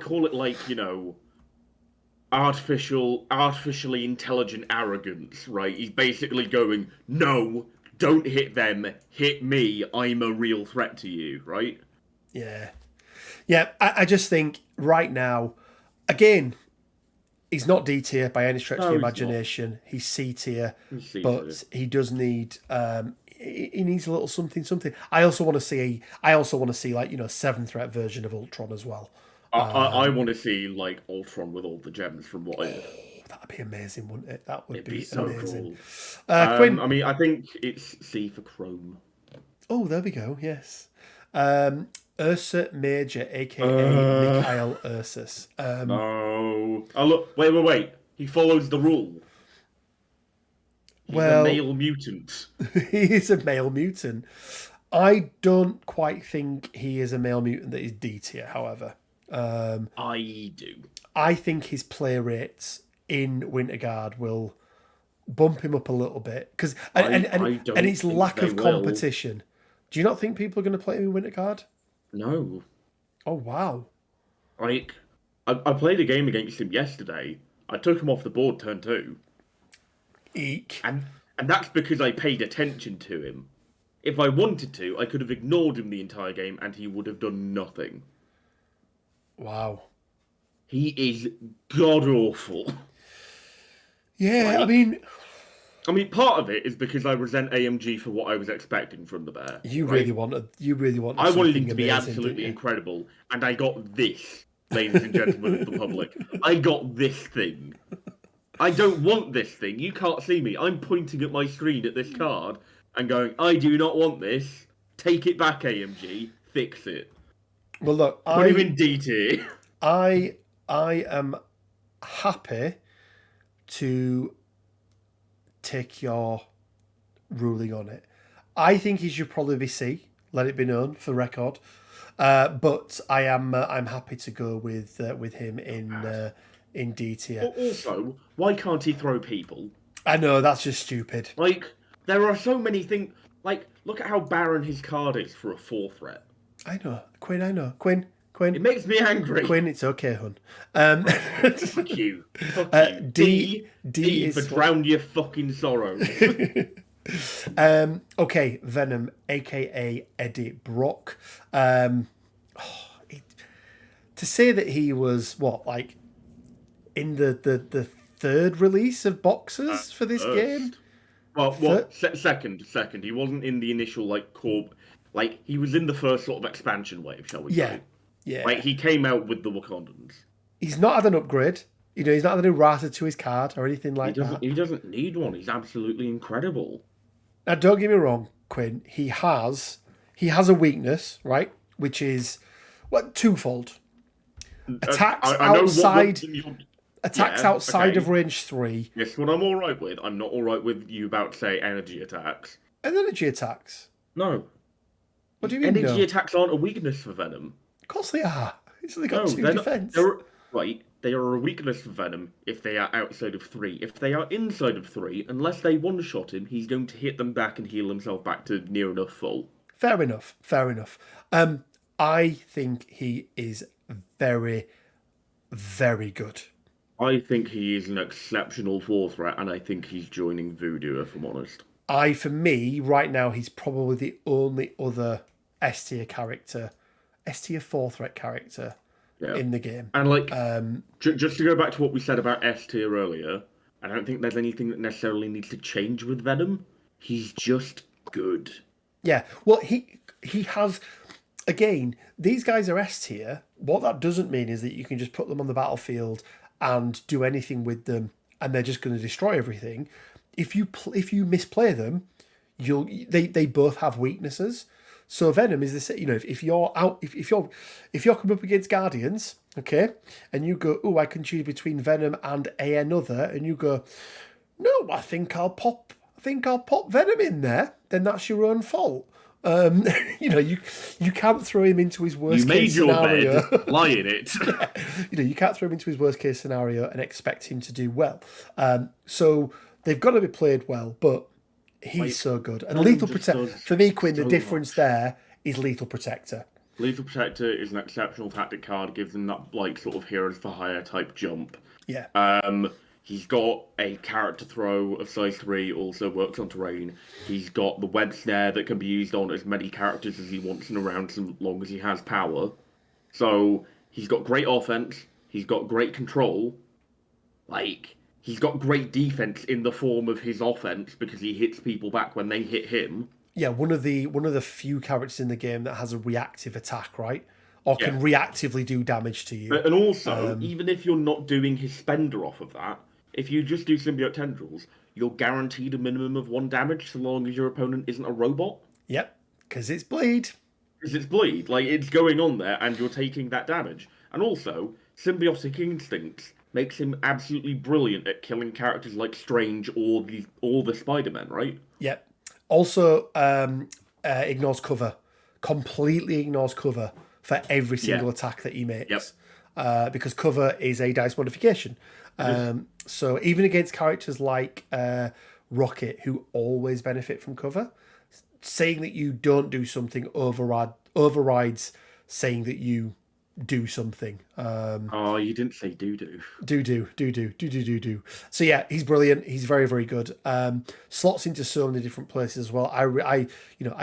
Call it artificially intelligent arrogance, right? He's basically going, no, don't hit them, hit me. I'm a real threat to you, right? Yeah. I just think right now, again, he's not D tier by any stretch of the imagination. He's C tier, but he does need. He needs a little something. I also want to see. Seven threat version of Ultron as well. I want to see like Ultron with all the gems from what I. That'd be amazing, wouldn't it? That would be so amazing. Cool. Quinn. I mean, I think it's C for Chrome. Oh, there we go. Yes. Ursa Major, aka Mikhail Ursus. No. Oh look! Wait! He follows the rule. He's a male mutant. He is a male mutant. I don't quite think he is a male mutant that is D tier. However, I do. I think his play rates in Winterguard will bump him up a little bit because and his lack of competition. Will. Do you not think people are going to play him in Winterguard? No. Oh wow! Like, I played a game against him yesterday. I took him off the board turn 2. Eek. And that's because I paid attention to him. If I wanted to, I could have ignored him the entire game and he would have done nothing. Wow. He is god-awful. Yeah, I mean, part of it is because I resent AMG for what I was expecting from the bear. You really wanted. I wanted him to be absolutely incredible, and I got this, ladies and gentlemen of the public. I got this thing. I don't want this thing. You can't see me. I'm pointing at my screen at this card and going, I do not want this. Take it back, AMG. Fix it. Well, look, put him in D tier. I am happy to take your ruling on it. I think he should probably be C. Let it be known for record. But I'm happy to go with him in D tier. Also, why can't he throw people? I know, that's just stupid. Like, there are so many things. Like, look at how barren his card is for a 4 threat. I know, Quinn. Quinn. It makes me angry. Quinn, it's okay, hun. Fuck you. D for drown your fucking sorrows. Okay, Venom, aka Eddie Brock. To say that he was in the third release of boxes for this game. Well, second. He wasn't in the initial core. He was in the first sort of expansion wave, shall we say? Yeah. He came out with the Wakandans. He's not had an upgrade. He's not had a new errata to his card or anything like that. He doesn't need one. He's absolutely incredible. Now, don't get me wrong, Quinn. He has a weakness, right? Which is twofold. Attacks outside of range 3. Yes, what I'm all right with. I'm not all right with you about to say energy attacks. And energy attacks? No. What do you mean? Energy attacks aren't a weakness for Venom. Of course they are. It's only got No, 2 they're not. defense. Right. They are a weakness for Venom if they are outside of 3. If they are inside of 3, unless they one-shot him, he's going to hit them back and heal himself back to near enough full. Fair enough. Fair enough. I think he is very, very good. I think he is an exceptional 4 threat, and I think he's joining Voodoo, if I'm honest. For me, right now, he's probably the only other S tier character, S tier 4 threat character in the game. And like, just to go back to what we said about S tier earlier, I don't think there's anything that necessarily needs to change with Venom. He's just good. Yeah, well, he has. Again, these guys are S tier. What that doesn't mean is that you can just put them on the battlefield and do anything with them, and they're just going to destroy everything. If you misplay them, they both have weaknesses. So Venom is this. If you're coming up against Guardians, okay, and you go, oh, I can choose between Venom and another, and you go, no, I think I'll pop Venom in there. Then that's your own fault. You can't throw him into his worst case scenario. You made your bed, lie in it. Yeah. You can't throw him into his worst case scenario and expect him to do well. So they've got to be played well, but he's so good. And Lethal Protector, for me, Quinn, the difference there is Lethal Protector. Lethal Protector is an exceptional tactic card, gives them that like sort of heroes for hire type jump. Yeah. He's got a character throw of size 3, also works on terrain. He's got the web snare that can be used on as many characters as he wants in a round, so long as he has power. So he's got great offense. He's got great control. Like, he's got great defense in the form of his offense because he hits people back when they hit him. Yeah, one of the few characters in the game that has a reactive attack, right? Or can reactively do damage to you. And also, even if you're not doing his spender off of that, if you just do symbiote tendrils, you're guaranteed a minimum of 1 damage so long as your opponent isn't a robot. Yep, because it's bleed. Because it's bleed. Like, it's going on there and you're taking that damage. And also, symbiotic instincts makes him absolutely brilliant at killing characters like Strange or the Spider-Man, right? Yep. Also, ignores cover. Completely ignores cover for every single attack that he makes. Yep. Because cover is a dice modification. So even against characters like Rocket, who always benefit from cover, saying that you don't do something overrides saying that you do something. You didn't say do. Do. So yeah, he's brilliant. He's very, very good. Slots into so many different places as well. I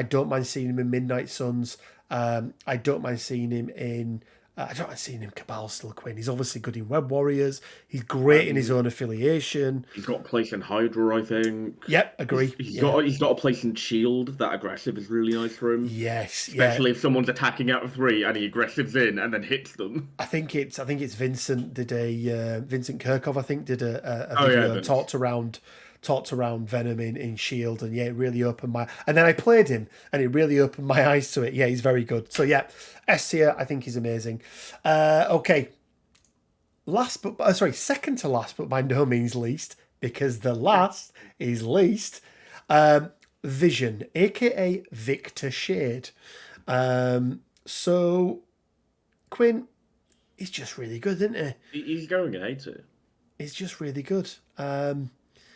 don't mind seeing him in Midnight Suns. I don't mind seeing him in. I don't mind seeing him Cabal still, Quinn. He's obviously good in Web Warriors. He's great in his own affiliation. He's got a place in Hydra, I think. Yep, agree. He's got a place in Shield. That aggressive is really nice for him. Yes, especially if someone's attacking out of 3 and he aggressives in and then hits them. I think it's Vincent Vincent Kirchhoff. I think did a video talked around Venom in Shield, and it really opened my. And then I played him, and it really opened my eyes to it. Yeah, he's very good. So yeah, S tier, I think he's amazing. Okay, second to last, but by no means least, because the last is least. Vision, aka Victor Shade. So Quinn, he's just really good, isn't he? He's going at it. He's just really good.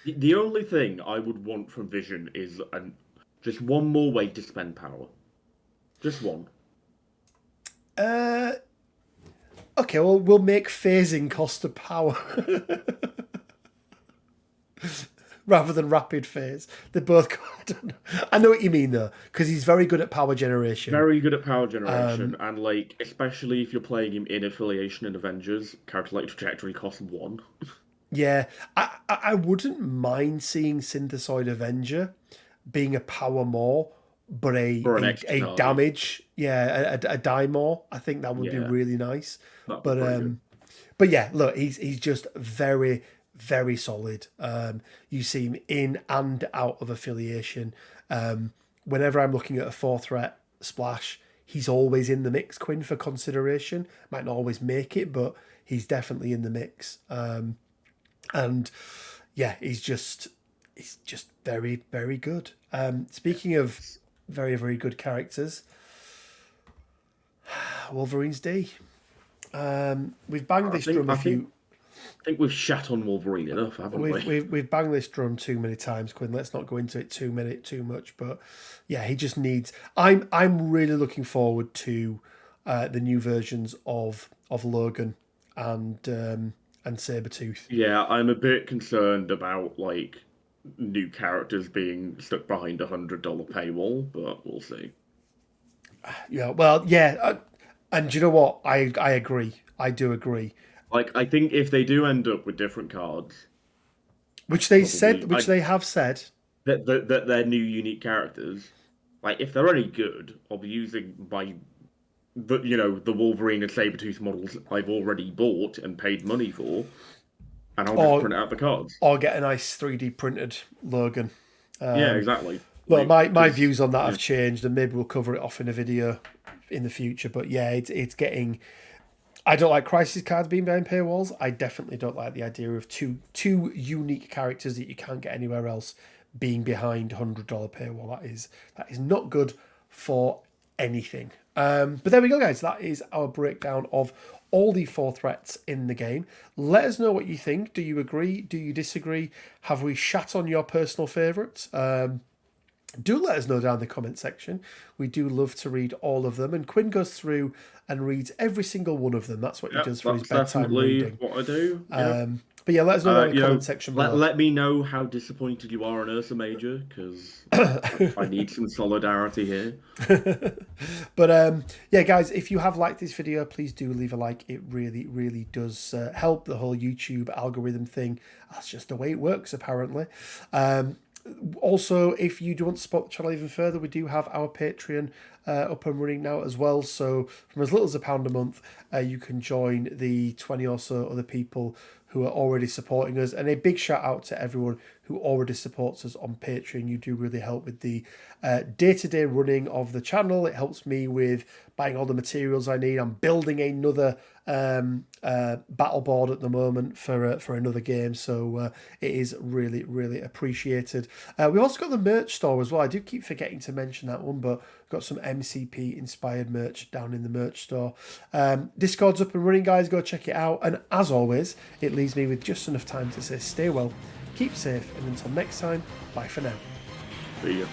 The only thing I would want from Vision is just one more way to spend power. Just one. Okay, well, we'll make phasing cost of power. Rather than rapid phase. They're both... I know what you mean, though, because he's very good at power generation. Very good at power generation, and, like, especially if you're playing him in Affiliation and Avengers, character like Trajectory costs 1. Yeah, I wouldn't mind seeing Synthesoid Avenger being a power more, but a damage, a Dynamo. I think that would be really nice. But yeah, look, he's just very, very solid. You see him in and out of Affiliation. Whenever I'm looking at a 4 threat splash, he's always in the mix, Quinn, for consideration. Might not always make it, but he's definitely in the mix. And yeah, he's just very, very good. Speaking of very, very good characters, Wolverine's D. We've banged this drum a few. I think we've shat on Wolverine enough, haven't we? We've banged this drum too many times, Quinn. Let's not go into it too much. But yeah, he just needs. I'm really looking forward to the new versions of Logan and Sabretooth. Yeah, I'm a bit concerned about like new characters being stuck behind $100 paywall, but we'll see. Yeah, well, yeah, and you know what? I agree. I do agree. Like, I think if they do end up with different cards, Which they have said that they're new unique characters, like if they're any good, I'll be using the Wolverine and Sabretooth models I've already bought and paid money for, and I'll just print out the cards. Or get a nice 3D printed Logan. Yeah, exactly. Well, my views on that have changed, and maybe we'll cover it off in a video in the future. But yeah, it's getting. I don't like crisis cards being behind paywalls. I definitely don't like the idea of two unique characters that you can't get anywhere else being behind $100 paywall. That is not good for anything. But there we go, guys. That is our breakdown of all the 4 threats in the game. Let us know what you think. Do you agree? Do you disagree? Have we shat on your personal favourites? Do let us know down in the comment section. We do love to read all of them. And Quinn goes through and reads every single one of them. That's what he does for his bedtime reading. What I do. But yeah, let us know down in the comment section below. Let me know how disappointed you are in Ursa Major, because I need some solidarity here. But yeah, guys, if you have liked this video, please do leave a like. It really, really does help the whole YouTube algorithm thing. That's just the way it works, apparently. Also, if you do want to support the channel even further, we do have our Patreon up and running now as well. So from as little as £1 a month, you can join the 20 or so other people who are already supporting us. And a big shout out to everyone who already supports us on Patreon. You do really help with the day-to-day running of the channel. It helps me with buying all the materials I need. I'm building another battle board at the moment for another game, so it is really, really appreciated. We've also got the merch store as well. I do keep forgetting to mention that one, but we've got some MCP inspired merch down in the merch store. Discord's up and running, guys. Go check it out. And as always, it leaves me with just enough time to say stay well, keep safe, and until next time, bye for now. See ya.